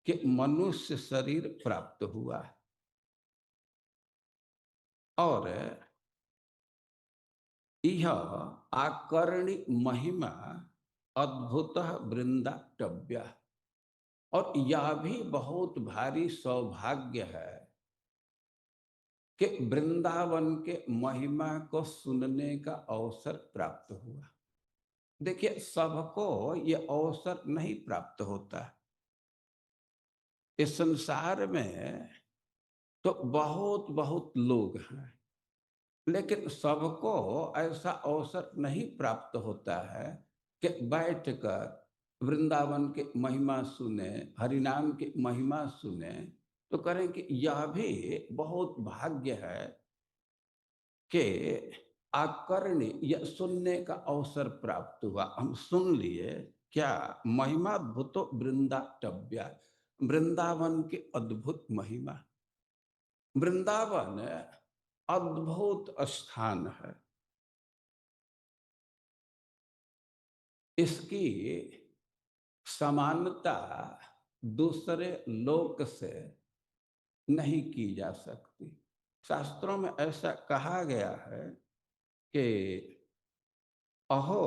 कि मनुष्य शरीर प्राप्त हुआ। और यह आकर्णि महिमा अद्भुत वृंदाटव्य, और यह भी बहुत भारी सौभाग्य है कि वृंदावन के महिमा को सुनने का अवसर प्राप्त हुआ। देखिए, सबको ये अवसर नहीं प्राप्त होता। इस संसार में तो बहुत बहुत लोग हैं, लेकिन सबको ऐसा अवसर नहीं प्राप्त होता है कि बैठकर वृंदावन की महिमा सुने, हरिनाम की महिमा सुने। तो करें कि यह भी बहुत भाग्य है कि आकर्ण्य यह सुनने का अवसर प्राप्त हुआ। हम सुन लिए क्या? महिमा भूतो वृंदाटव्या, वृंदावन की अद्भुत महिमा। वृंदावन अद्भुत स्थान है। इसकी समानता दूसरे लोक से नहीं की जा सकती। शास्त्रों में ऐसा कहा गया है कि अहो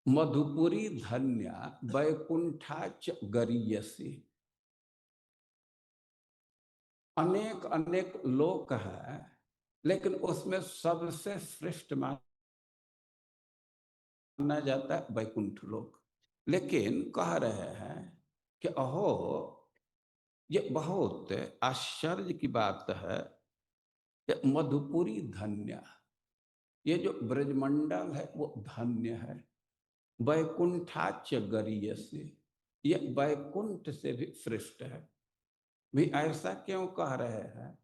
मधुपुरी धन्या वैकुंठाच गरीयसी। अनेक अनेक लोक है, लेकिन उसमें सबसे श्रेष्ठ माना जाता है वैकुंठ लोक। लेकिन कह रहे हैं कि अहो, ये बहुत आश्चर्य की बात है कि मधुपुरी धन्य, ये जो ब्रजमंडल है वो धन्य है। वैकुंठाच गरीयसी, ये वैकुंठ से भी श्रेष्ठ है। भी ऐसा क्यों कह रहे हैं?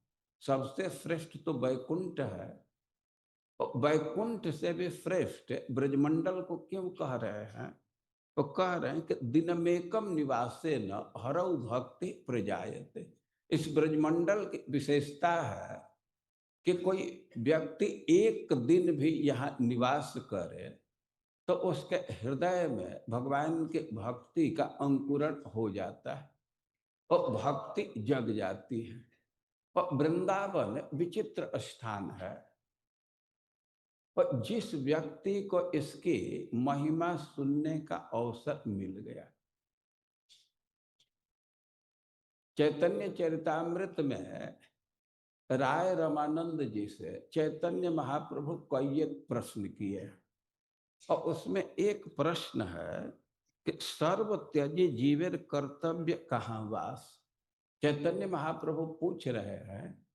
सबसे श्रेष्ठ तो वैकुंठ है, वैकुंठ से भी श्रेष्ठ ब्रजमंडल को क्यों कह रहे हैं? तो कह रहे हैं कि दिनमेकम निवासे न हरौ भक्ति प्रजायते। इस ब्रजमंडल की विशेषता है कि कोई व्यक्ति एक दिन भी यहाँ निवास करे तो उसके हृदय में भगवान के भक्ति का अंकुरण हो जाता है और भक्ति जग जाती है। और वृंदावन विचित्र स्थान है। और जिस व्यक्ति को इसकी महिमा सुनने का अवसर मिल गया, चैतन्य चरितामृत में राय रमानंद जी से चैतन्य महाप्रभु कई एक प्रश्न किए, और उसमें एक प्रश्न है कि सर्व त्यजी जीवेर कर्तव्य कहाँ वास। चैतन्य महाप्रभु पूछ रहे हैं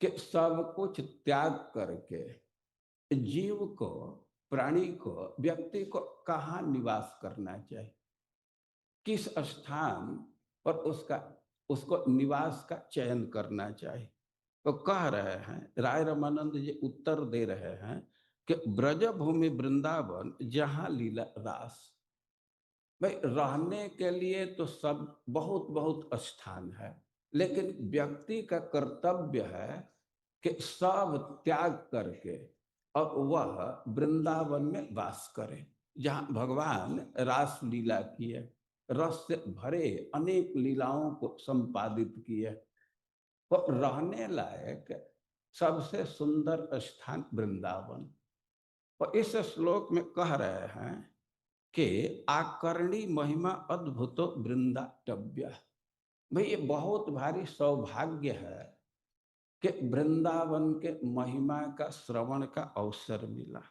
कि सब कुछ त्याग करके जीव को, प्राणी को, व्यक्ति को कहाँ निवास करना चाहिए, किस स्थान पर उसको निवास का चयन करना चाहिए। तो कह रहे हैं, राय रमानंद जी उत्तर दे रहे हैं कि ब्रज भूमि वृंदावन जहां लीला रास। भाई रहने के लिए तो सब बहुत बहुत स्थान है, लेकिन व्यक्ति का कर्तव्य है कि सब त्याग करके और वह वृंदावन में वास करे, जहां भगवान रास लीला किए, रस से भरे अनेक लीलाओं को संपादित किए। तो रहने लायक सबसे सुंदर स्थान वृंदावन। और इस श्लोक में कह रहे हैं कि आकर्णी महिमा अद्भुत वृंदाटव्य। भाई ये बहुत भारी सौभाग्य है कि वृंदावन के महिमा का श्रवण का अवसर मिला।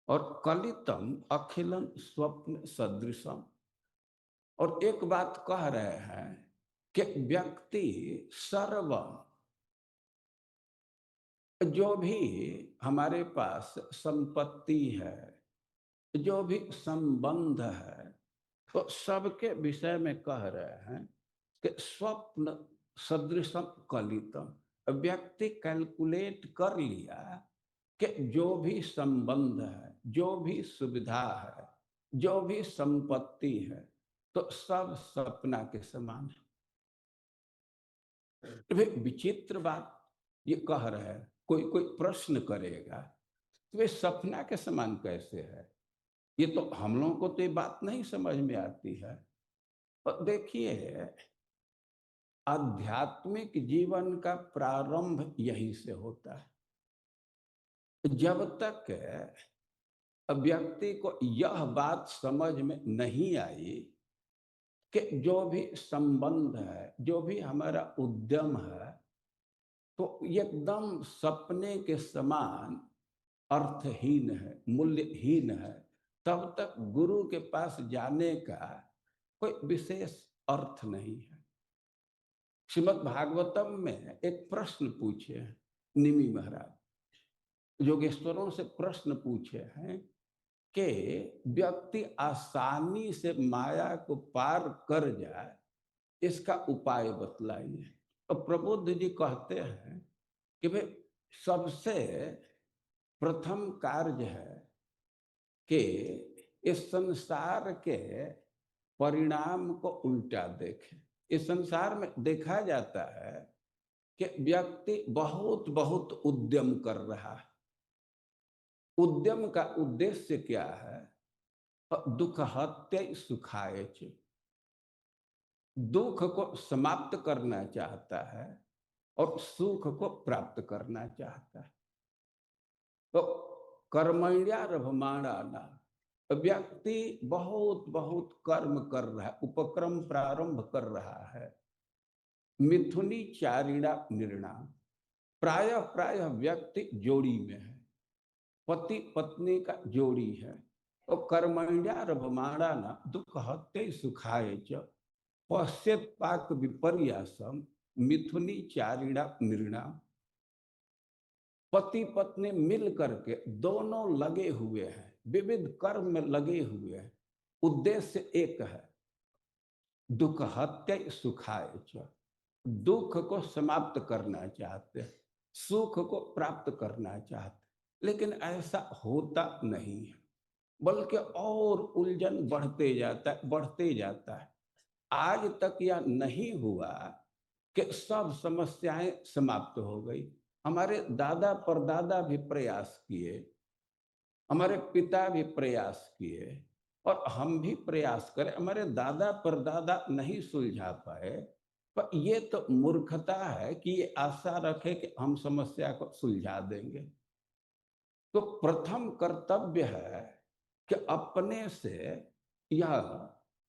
और कलितम अखिलम स्वप्न सदृशम। और एक बात कह रहे हैं कि व्यक्ति सर्व जो भी हमारे पास संपत्ति है, जो भी संबंध है, तो सबके विषय में कह रहे हैं कि स्वप्न सदृशम कलितम। व्यक्ति कैलकुलेट कर लिया कि जो भी संबंध है, जो भी सुविधा है, जो भी संपत्ति है, तो सब सपना के समान है। विचित्र बात ये कह रहे हैं। कोई कोई प्रश्न करेगा तो वे सपना के समान कैसे है, ये तो हम लोगों को तो ये बात नहीं समझ में आती है। और देखिए, आध्यात्मिक जीवन का प्रारंभ यहीं से होता है। जब तक व्यक्ति को यह बात समझ में नहीं आई कि जो भी संबंध है, जो भी हमारा उद्यम है, तो एकदम सपने के समान अर्थहीन है, मूल्यहीन है, तब तक गुरु के पास जाने का कोई विशेष अर्थ नहीं है। श्रीमद् भागवतम में एक प्रश्न पूछे निमि महाराज, योगेश्वरों से प्रश्न पूछे हैं कि व्यक्ति आसानी से माया को पार कर जाए, इसका उपाय बतलाइए। तो प्रबुद्ध जी कहते हैं कि भाई सबसे प्रथम कार्य है कि इस संसार के परिणाम को उल्टा देखें। इस संसार में देखा जाता है कि व्यक्ति बहुत बहुत उद्यम कर रहा है। उद्यम का उद्देश्य क्या है? दुख हत्य सुखाय। दुख को समाप्त करना चाहता है और सुख को प्राप्त करना चाहता है। तो कर्मण्यारभमाणाना, व्यक्ति बहुत बहुत कर्म कर रहा है, उपक्रम प्रारंभ कर रहा है। मिथुनी चारिणा निर्णाम, प्रायः प्रायः व्यक्ति जोड़ी में है, पति पत्नी का जोड़ी है। और कर्मण्यारभमाणाना दुख हत्य सुखाय च पश्यत पाक विपर्यासम मिथुनी चारिणा निर्णाम। पति पत्नी मिल करके दोनों लगे हुए हैं, विविध कर्म में लगे हुए हैं। उद्देश्य एक है, दुख हत्य सुखाय च, दुख को समाप्त करना चाहते हैं, सुख को प्राप्त करना चाहते। लेकिन ऐसा होता नहीं है, बल्कि और उलझन बढ़ते जाता है, बढ़ते जाता है। आज तक यह नहीं हुआ कि सब समस्याएं समाप्त हो गई। हमारे दादा परदादा भी प्रयास किए, हमारे पिता भी प्रयास किए, और हम भी प्रयास करें, हमारे दादा परदादा नहीं सुलझा पाए। पर ये तो मूर्खता है कि ये आशा रखे कि हम समस्या को सुलझा देंगे। तो प्रथम कर्तव्य है कि अपने से यह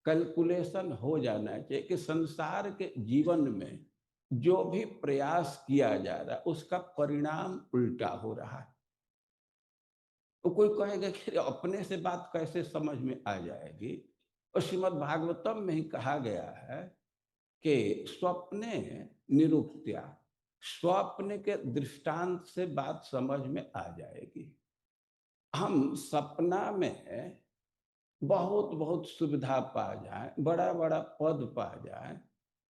कैलकुलेशन हो जाना चाहिए कि संसार के जीवन में जो भी प्रयास किया जा रहा है उसका परिणाम उल्टा हो रहा है। तो कोई कहेगा कि अपने से बात कैसे समझ में आ जाएगी? और श्रीमद् भागवतम में ही कहा गया है कि स्वप्ने निरुक्त्या, स्वप्न के दृष्टांत से बात समझ में आ जाएगी। हम सपना में बहुत बहुत सुविधा पा जाए, बड़ा बड़ा पद पा जाए,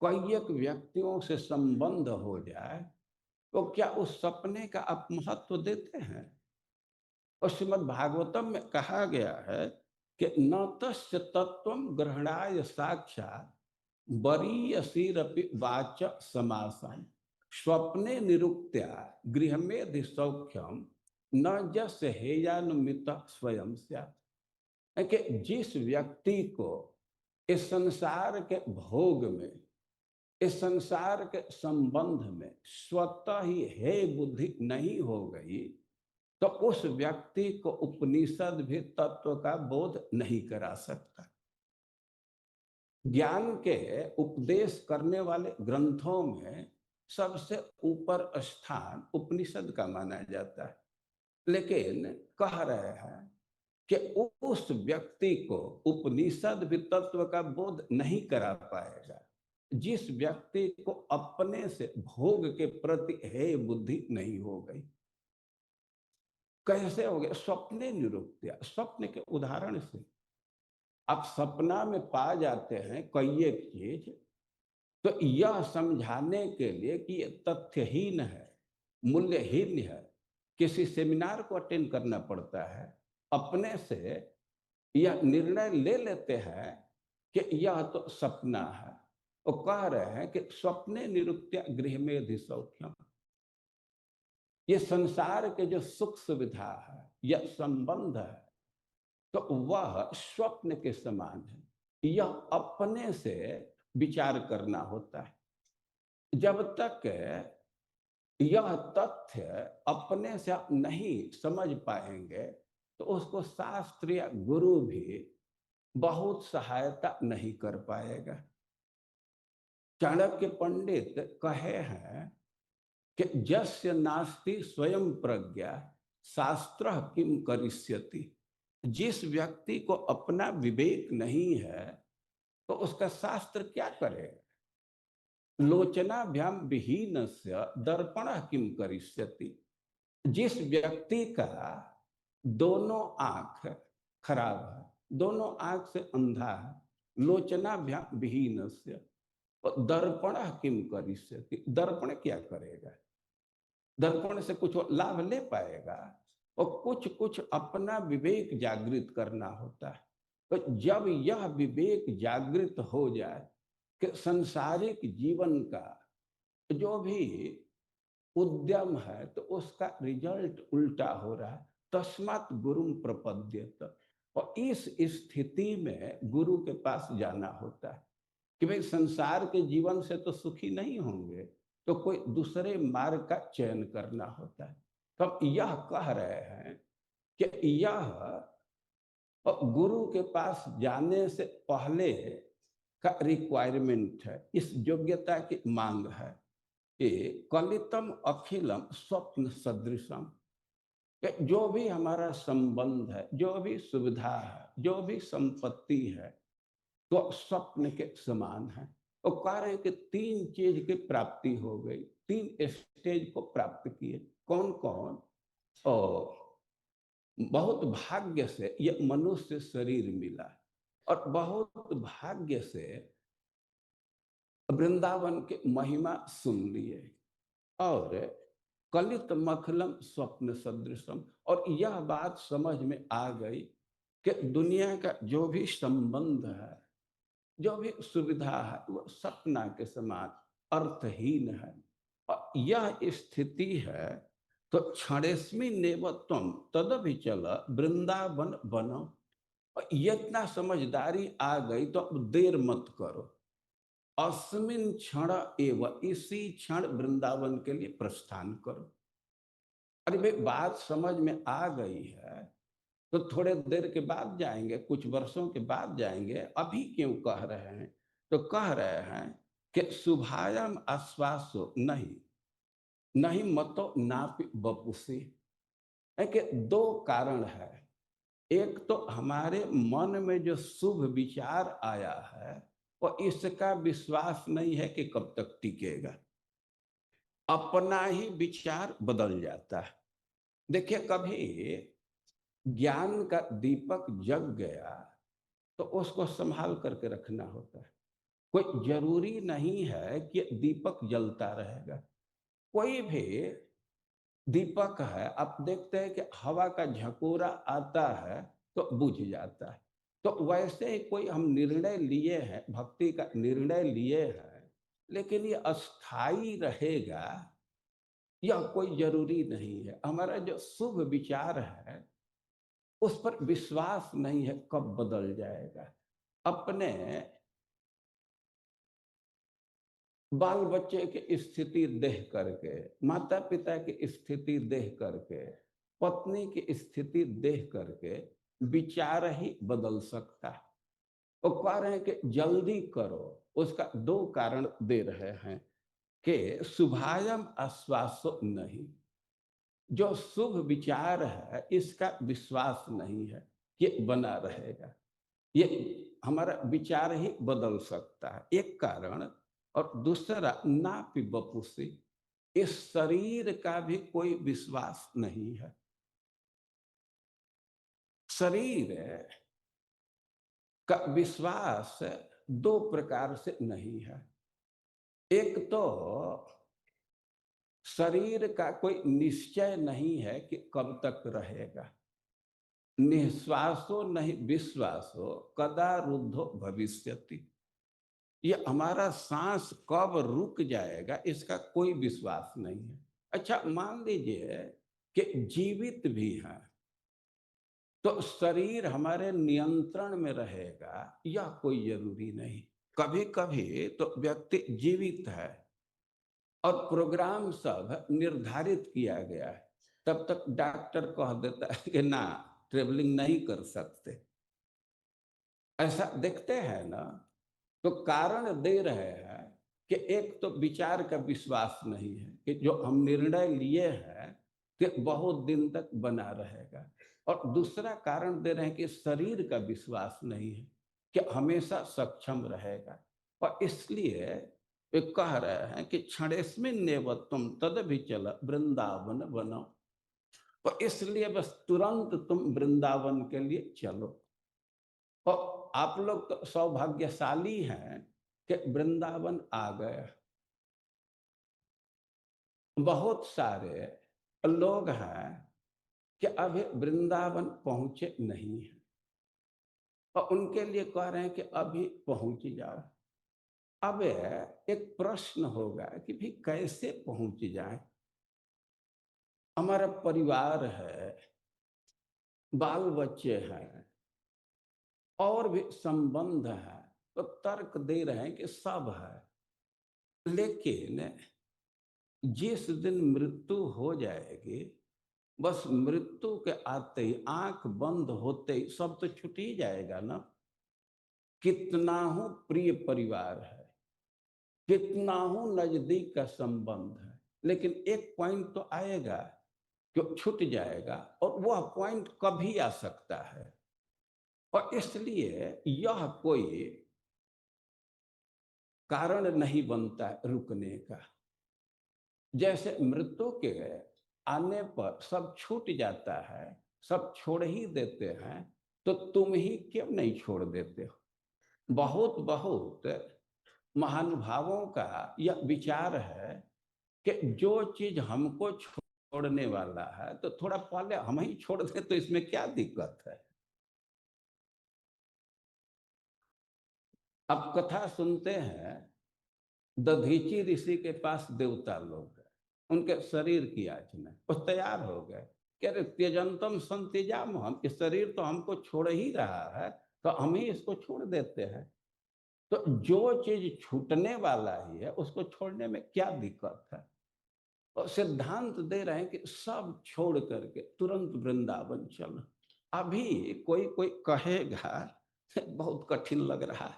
कई एक व्यक्तियों से संबंध हो जाए, तो क्या उस सपने का आप महत्व देते हैं? और श्रीमद् भागवतम में कहा गया है कि न तस्य तत्वम ग्रहणाय साक्षात् वरीयसीरपि वाच समासम स्वप्ने निरुक्त्या गृहमेधि सौख्यम न जस्य हेयानुमित स्वयं स्यात्। है कि जिस व्यक्ति को इस संसार के भोग में, इस संसार के संबंध में स्वतः ही हे बुद्धि नहीं हो गई, तो उस व्यक्ति को उपनिषद भी तत्व का बोध नहीं करा सकता। ज्ञान के उपदेश करने वाले ग्रंथों में सबसे ऊपर स्थान उपनिषद का माना जाता है, लेकिन कह रहे हैं कि उस व्यक्ति को उपनिषद भी तत्व का बोध नहीं करा पाएगा जिस व्यक्ति को अपने से भोग के प्रति हे बुद्धि नहीं हो गई। कैसे हो गया? स्वप्ने निरुक्त्या, स्वप्न के उदाहरण से आप सपना में पा जाते हैं कई एक चीज, तो यह समझाने के लिए कि ये तथ्यहीन है, मूल्यहीन है, किसी सेमिनार को अटेंड करना पड़ता है। अपने से यह निर्णय ले लेते हैं कि यह तो सपना है, और कह रहे हैं कि स्वप्ने निरुक्त्या गृहमेधि सौख्यम। ये संसार के जो सुख सुविधा है या संबंध है, तो वह स्वप्न के समान है। यह अपने से विचार करना होता है। जब तक यह तथ्य अपने से आप नहीं समझ पाएंगे, तो उसको शास्त्र या गुरु भी बहुत सहायता नहीं कर पाएगा। चाणक्य पंडित कहे हैं कि जस्य नास्ति स्वयं प्रज्ञा शास्त्र किम करिष्यति। जिस व्यक्ति को अपना विवेक नहीं है, तो उसका शास्त्र क्या करेगा? लोचनाभ्याम विहीनस्य दर्पणः किम करिष्यति। जिस व्यक्ति का दोनों आंख खराब है, दोनों आंख से अंधा है, लोचनाभ्याम विहीनस्य, दर्पणः किम करिष्यति। दर्पण क्या करेगा? दर्पण से कुछ लाभ ले पाएगा? और कुछ कुछ अपना विवेक जागृत करना होता है। तो जब यह विवेक जागृत हो जाए कि संसारिक जीवन का जो भी उद्यम है, तो उसका रिजल्ट उल्टा हो रहा है, तस्मात् गुरुम प्रपद्येत। और इस स्थिति में गुरु के पास जाना होता है कि भाई संसार के जीवन से तो सुखी नहीं होंगे, तो कोई दूसरे मार्ग का चयन करना होता है। तो हम यह कह रहे हैं कि यह गुरु के पास जाने से पहले का रिक्वायरमेंट है, इस योग्यता की मांग है कि कलितम अखिलम स्वप्न सदृशम। जो भी हमारा संबंध है, जो भी सुविधा है, जो भी संपत्ति है, तो स्वप्न के समान है। और कह रहे हैं कि 3 चीज की प्राप्ति हो गई, 3 स्टेज को प्राप्त किए। कौन कौन? और बहुत भाग्य से ये मनुष्य शरीर मिला, और बहुत भाग्य से वृंदावन की महिमा सुन लिए, और कलित मखलम स्वप्न सदृशम। और यह बात समझ में आ गई कि दुनिया का जो भी संबंध है, जो भी सुविधा है, वो सपना के समान अर्थहीन है। और यह स्थिति है तो क्षणेस्मिन् नेव त्वं तदभिचल वृंदावन बनो। और इतना समझदारी आ गई तो अब देर मत करो, अस्मिन क्षण एव, इसी क्षण वृंदावन के लिए प्रस्थान करो। अरे भाई बात समझ में आ गई है तो थोड़े देर के बाद जाएंगे, कुछ वर्षों के बाद जाएंगे, अभी क्यों कह रहे हैं? तो कह रहे हैं कि शुभायम आश्वासो नहीं, नहीं मतो नापि बपुसी। है कि दो कारण है। एक तो हमारे मन में जो शुभ विचार आया है वो इसका विश्वास नहीं है कि कब तक टिकेगा, अपना ही विचार बदल जाता है। देखिए कभी ज्ञान का दीपक जग गया तो उसको संभाल करके रखना होता है। कोई जरूरी नहीं है कि दीपक जलता रहेगा। कोई भी दीपक है, आप देखते हैं कि हवा का झकोरा आता है तो बुझ जाता है। तो वैसे ही कोई हम निर्णय लिए हैं, भक्ति का निर्णय लिए हैं, लेकिन ये अस्थाई रहेगा यह कोई जरूरी नहीं है। हमारा जो शुभ विचार है उस पर विश्वास नहीं है कब बदल जाएगा। अपने बाल बच्चे की स्थिति देख करके, माता पिता की स्थिति देख करके, पत्नी की स्थिति देख करके विचार ही बदल सकता है। वो कह रहे हैं कि जल्दी करो। उसका दो कारण दे रहे हैं कि शुभायम आश्वासो नहीं, जो शुभ विचार है इसका विश्वास नहीं है ये बना रहेगा, ये हमारा विचार ही बदल सकता है, एक कारण। और दूसरा नापि बपुसी, इस शरीर का भी कोई विश्वास नहीं है। शरीर का विश्वास दो प्रकार से नहीं है। एक तो शरीर का कोई निश्चय नहीं है कि कब तक रहेगा। निश्वासो नहीं विश्वासो कदा रुद्धो भविष्यति, ये हमारा सांस कब रुक जाएगा इसका कोई विश्वास नहीं है। अच्छा मान लीजिए कि जीवित भी है तो शरीर हमारे नियंत्रण में रहेगा यह कोई जरूरी नहीं। कभी कभी तो व्यक्ति जीवित है और प्रोग्राम सब निर्धारित किया गया है, तब तक डॉक्टर कह देता है कि ना ट्रेवलिंग नहीं कर सकते। ऐसा देखते हैं ना। तो कारण दे रहे हैं कि एक तो विचार का विश्वास नहीं है कि जो हम निर्णय लिए हैं कि बहुत दिन तक बना रहेगा, और दूसरा कारण दे रहे हैं कि शरीर का विश्वास नहीं है कि हमेशा सक्षम रहेगा। और इसलिए वे कह रहे हैं कि क्षणेस्मिन् नेव तुम तद विचल वृंदावन बनो, तो इसलिए बस तुरंत तुम वृंदावन के लिए चलो। और आप लोग तो सौभाग्यशाली हैं कि वृंदावन आ गए। बहुत सारे लोग हैं कि अभी वृंदावन पहुंचे नहीं हैं और उनके लिए कह रहे हैं कि अभी पहुंच जाओ। अब एक प्रश्न होगा कि भी कैसे पहुंच जाए? हमारा परिवार है, बाल बच्चे हैं और भी संबंध है, तो तर्क दे रहे हैं कि सब है, लेकिन जिस दिन मृत्यु हो जाएगी बस मृत्यु के आते ही आंख बंद होते ही सब तो छूट ही जाएगा ना। कितना हूं प्रिय परिवार है, कितना हूं नजदीक का संबंध है, लेकिन एक पॉइंट तो आएगा जो छूट जाएगा और वह पॉइंट कभी आ सकता है। और इसलिए यह कोई कारण नहीं बनता रुकने का। जैसे मृत्यु के आने पर सब छूट जाता है, सब छोड़ ही देते हैं, तो तुम ही क्यों नहीं छोड़ देते हो? बहुत बहुत महानुभावों का यह विचार है कि जो चीज हमको छोड़ने वाला है तो थोड़ा पहले हम ही छोड़ दें तो इसमें क्या दिक्कत है। अब कथा सुनते हैं, दधीची ऋषि के पास देवता लोग हैं, उनके शरीर की याचना, वो तैयार हो गए, कह रहे त्यजंतम संत्यजाम, हम इस शरीर तो हमको छोड़ ही रहा है तो हम ही इसको छोड़ देते हैं। तो जो चीज छूटने वाला ही है उसको छोड़ने में क्या दिक्कत है? और सिद्धांत दे रहे हैं कि सब छोड़ करके तुरंत वृंदावन चलो। अभी कोई कोई कहेगा बहुत कठिन लग रहा है,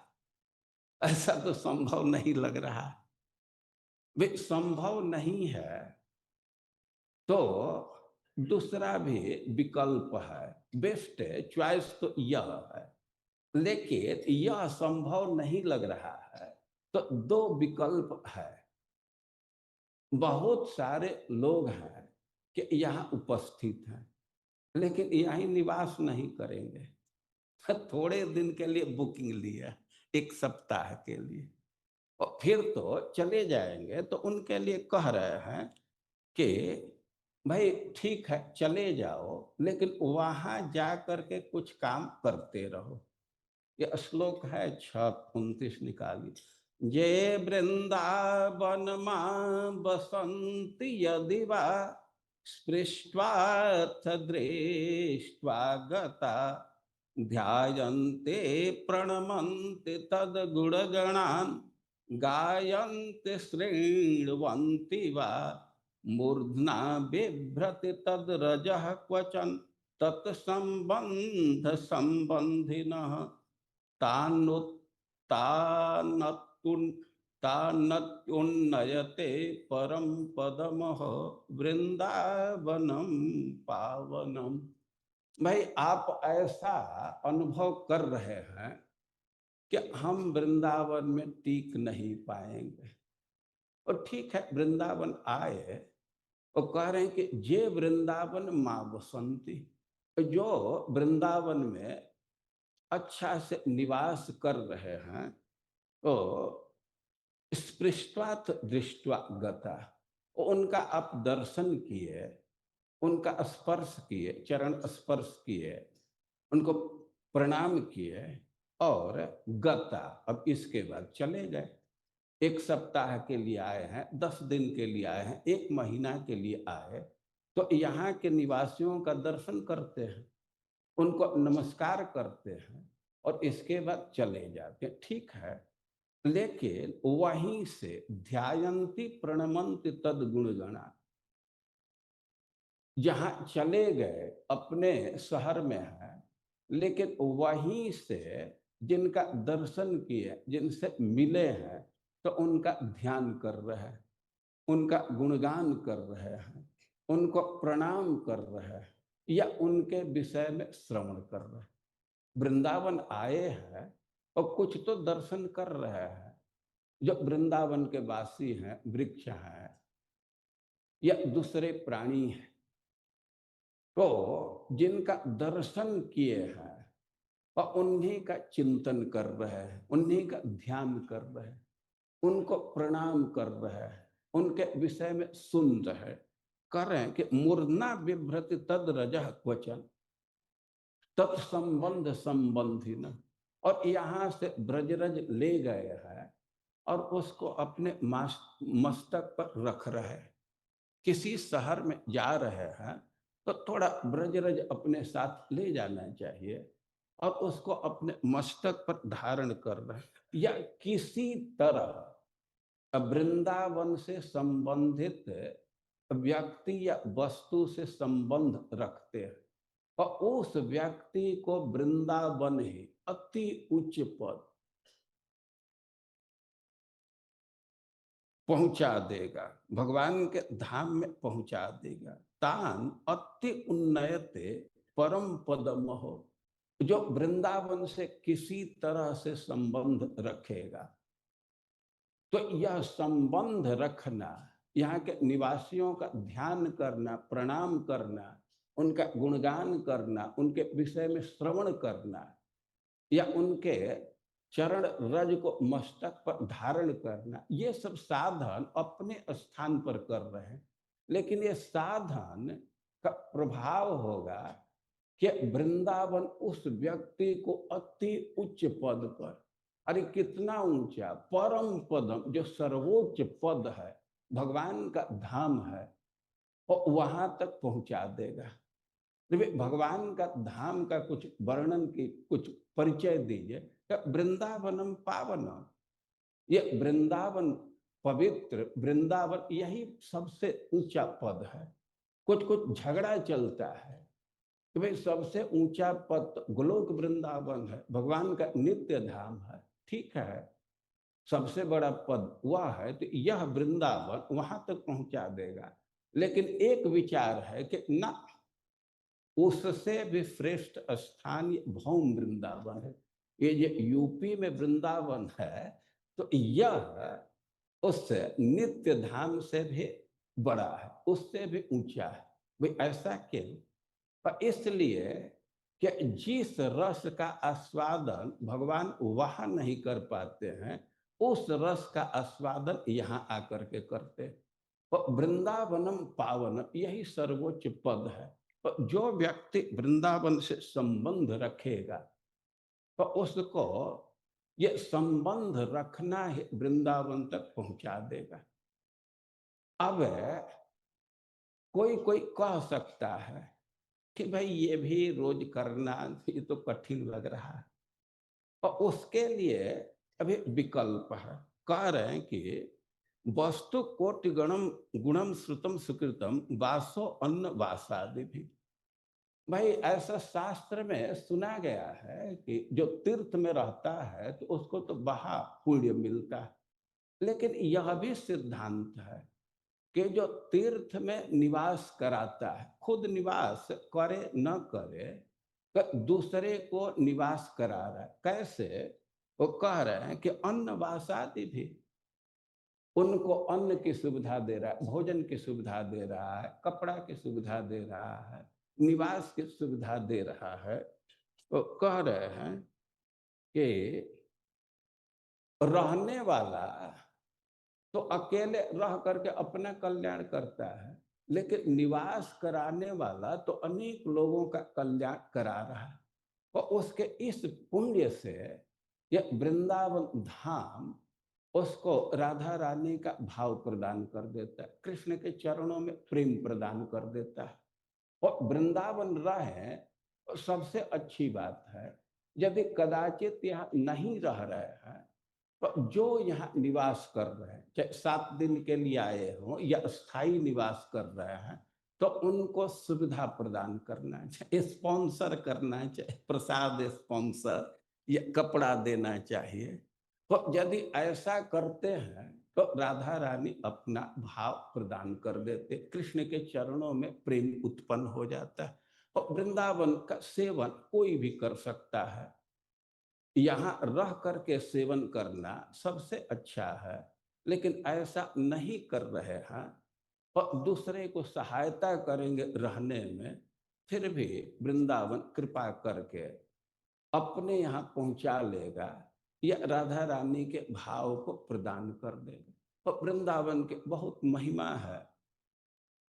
ऐसा तो संभव नहीं लग रहा है। वे संभव नहीं है तो दूसरा भी विकल्प है, बेस्ट चॉइस तो यह है। लेकिन यह संभव नहीं लग रहा है तो दो विकल्प है। बहुत सारे लोग हैं कि यहाँ उपस्थित हैं लेकिन यहीं निवास नहीं करेंगे, थोड़े दिन के लिए बुकिंग लिया, एक सप्ताह के लिए, और फिर तो चले जाएंगे। तो उनके लिए कह रहे हैं कि भाई ठीक है चले जाओ, लेकिन वहां जा करके कुछ काम करते रहो। ये श्लोक है 6:29, निकालिए। ये वृंदावन मां बसंति यदि वा स्पृष्ट्वाथ दृष्ट्वा गता ध्यायन्ते प्रणमन्ति तद गुणगणान् गायन्ति शृण्वन्ति वा मूर्ध्ना बिभ्रति तद रजः क्वचन तत्संबंध संबंधिनः तानुत्तानत्तुन् तानत्युन्नयते परम पदमः वृंदावनम पावनम। भाई आप ऐसा अनुभव कर रहे हैं कि हम वृंदावन में टीक नहीं पाएंगे। और ठीक है, वृंदावन आए और कह रहे हैं कि जे वृंदावन मां बसंती, जो वृंदावन में अच्छा से निवास कर रहे हैं, तो स्पृष्ट्वात् दृष्ट्वा गता, उनका आप दर्शन किए, उनका स्पर्श किए, चरण स्पर्श किए, उनको प्रणाम किए और गता, अब इसके बाद चले गए। एक सप्ताह के लिए आए हैं, 10 दिन के लिए आए हैं, 1 महीना के लिए आए, तो यहाँ के निवासियों का दर्शन करते हैं, उनको नमस्कार करते हैं और इसके बाद चले जाते हैं। ठीक है, लेकिन वहीं से ध्यायन्ति प्रणमन्ति तद गुणगणा, जहां चले गए अपने शहर में है, लेकिन वहीं से जिनका दर्शन किए, जिनसे मिले हैं, तो उनका ध्यान कर रहे हैं, उनका गुणगान कर रहे हैं, उनको प्रणाम कर रहे हैं या उनके विषय में श्रवण कर रहे हैं। वृंदावन आए हैं और कुछ तो दर्शन कर रहे हैं। जो वृंदावन के वासी हैं, वृक्ष हैं या दूसरे प्राणी हैं, तो जिनका दर्शन किए हैं और उन्हीं का चिंतन कर रहे हैं, उन्हीं का ध्यान कर रहे हैं, उनको प्रणाम कर रहे हैं, उनके विषय में सुन रहे हैं, कर रहे हैं कि मूर्धना बिभ्रति तद रजः क्वचन तत्संबंध संबंधी न। और यहाँ से ब्रजरज ले गए हैं और उसको अपने मस्तक पर रख रहे हैं। किसी शहर में जा रहे हैं तो थोड़ा ब्रजरज अपने साथ ले जाना चाहिए और उसको अपने मस्तक पर धारण कर रहे हैं, या किसी तरह वृंदावन से संबंधित व्यक्ति या वस्तु से संबंध रखते हैं और उस व्यक्ति को वृंदावन ही अति उच्च पद पहुंचा देगा, भगवान के धाम में पहुंचा देगा। तान अति उन्नयते परम पदम हो, जो वृंदावन से किसी तरह से संबंध रखेगा। तो यह संबंध रखना, यहाँ के निवासियों का ध्यान करना, प्रणाम करना, उनका गुणगान करना, उनके विषय में श्रवण करना या उनके चरण रज को मस्तक पर धारण करना, ये सब साधन अपने स्थान पर कर रहे हैं। लेकिन ये साधन का प्रभाव होगा कि वृंदावन उस व्यक्ति को अति उच्च पद पर, अरे कितना ऊंचा, परम पदम, जो सर्वोच्च पद है, भगवान का धाम है, और वहां तक पहुंचा देगा। भगवान का धाम का कुछ वर्णन की कुछ परिचय दीजिए। वृंदावनम पावनम, ये वृंदावन पवित्र वृंदावन यही सबसे ऊंचा पद है। कुछ कुछ झगड़ा चलता है कि भाई सबसे ऊंचा पद तो गोलोक वृंदावन है, भगवान का नित्य धाम है, ठीक है, सबसे बड़ा पद वह है, तो यह वृंदावन वहां तक पहुंचा देगा। लेकिन एक विचार है कि ना, उससे भी श्रेष्ठ स्थान ये भौम वृंदावन है। ये जो यूपी में वृंदावन है, तो यह उससे नित्य धाम से भी बड़ा है, उससे भी ऊंचा है। भाई ऐसा क्यों? पर इसलिए कि जिस रस का आस्वादन भगवान वहां नहीं कर पाते हैं, उस रस का आस्वादन यहां आकर के करते हैं। और वृंदावनम पावन यही सर्वोच्च पद है। और जो व्यक्ति वृंदावन से संबंध रखेगा, तो उसको ये संबंध रखना ही वृंदावन तक पहुंचा देगा। अब कोई कोई कह सकता है कि भाई ये भी रोज करना, ये तो कठिन लग रहा है, और उसके लिए अभी विकल्प है। कह रहे हैं कि वस्तु कोटि गणम गुणम श्रुतम सुकृतम वासो अन्न वासादि भी। भाई ऐसा शास्त्र में सुना गया है कि जो तीर्थ में रहता है तो उसको तो बहा पुण्य मिलता है। लेकिन यह भी सिद्धांत है कि जो तीर्थ में निवास कराता है, खुद निवास करे न करे, दूसरे को निवास करा रहा है। कैसे? वो कह रहे हैं कि अन्न वासादि भी, उनको अन्न की सुविधा दे रहा है, भोजन की सुविधा दे रहा है, कपड़ा की सुविधा दे रहा है, निवास की सुविधा दे रहा है। तो कह रहे हैं कि रहने वाला तो अकेले रह करके अपना कल्याण करता है, लेकिन निवास कराने वाला तो अनेक लोगों का कल्याण करा रहा है। और उसके इस पुण्य से यह वृंदावन धाम उसको राधा रानी का भाव प्रदान कर देता है, कृष्ण के चरणों में प्रेम प्रदान कर देता है। और वृंदावन रहे तो सबसे अच्छी बात है। यदि कदाचित यहाँ नहीं रह रहे हैं, तो जो यहाँ निवास कर रहे हैं, चाहे 7 दिन के लिए आए हों या स्थायी निवास कर रहे हैं, तो उनको सुविधा प्रदान करना चाहिए, स्पॉन्सर करना चाहिए, प्रसाद स्पॉन्सर या कपड़ा देना चाहिए। तो यदि ऐसा करते हैं तो राधा रानी अपना भाव प्रदान कर देते, कृष्ण के चरणों में प्रेम उत्पन्न हो जाता है। और वृंदावन का सेवन कोई भी कर सकता है, यहाँ रह करके सेवन करना सबसे अच्छा है। लेकिन ऐसा नहीं कर रहे हैं और दूसरे को सहायता करेंगे रहने में, फिर भी वृंदावन कृपा करके अपने यहाँ पहुंचा लेगा या राधा रानी के भाव को प्रदान कर देगा। और वृंदावन के बहुत महिमा है।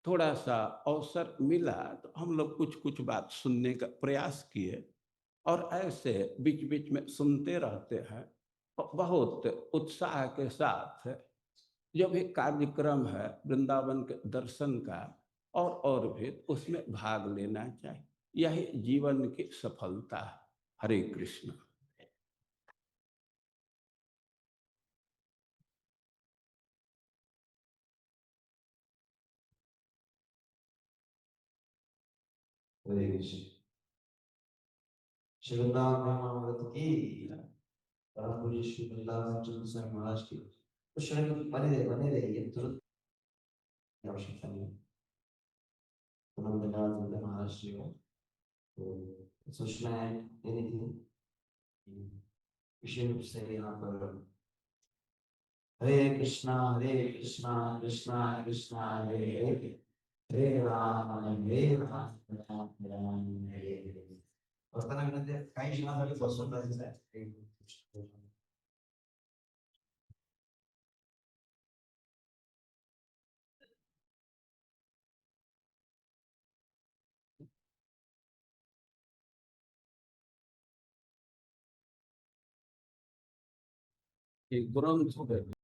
थोड़ा सा अवसर मिला तो हम लोग कुछ कुछ बात सुनने का प्रयास किए, और ऐसे बीच बीच में सुनते रहते हैं। और बहुत उत्साह के साथ जो भी कार्यक्रम है वृंदावन के दर्शन का और भी उसमें भाग लेना चाहिए। यही जीवन की सफलता है। हरे कृष्ण। हरे कृष्ण। श्री वृंदावन ब्रह्मामृत की, परम पूज्य श्री वृंदावन चंद्र स्वामी महाराज की। तो श्री बने रहिए, तुरंत आवश्यकता नहीं। धन्यवाद महाराज जी को। तो सूचनाएं देनी थी, विशेष रूप से यहाँ पर हरे कृष्णा कृष्णा कृष्णा हरे हरे, हरे राम हरे राम राम राम हरे हरे। वर्तमानामध्ये काही क्षणासाठी बसून राहायचं आहे। एक ग्रंथ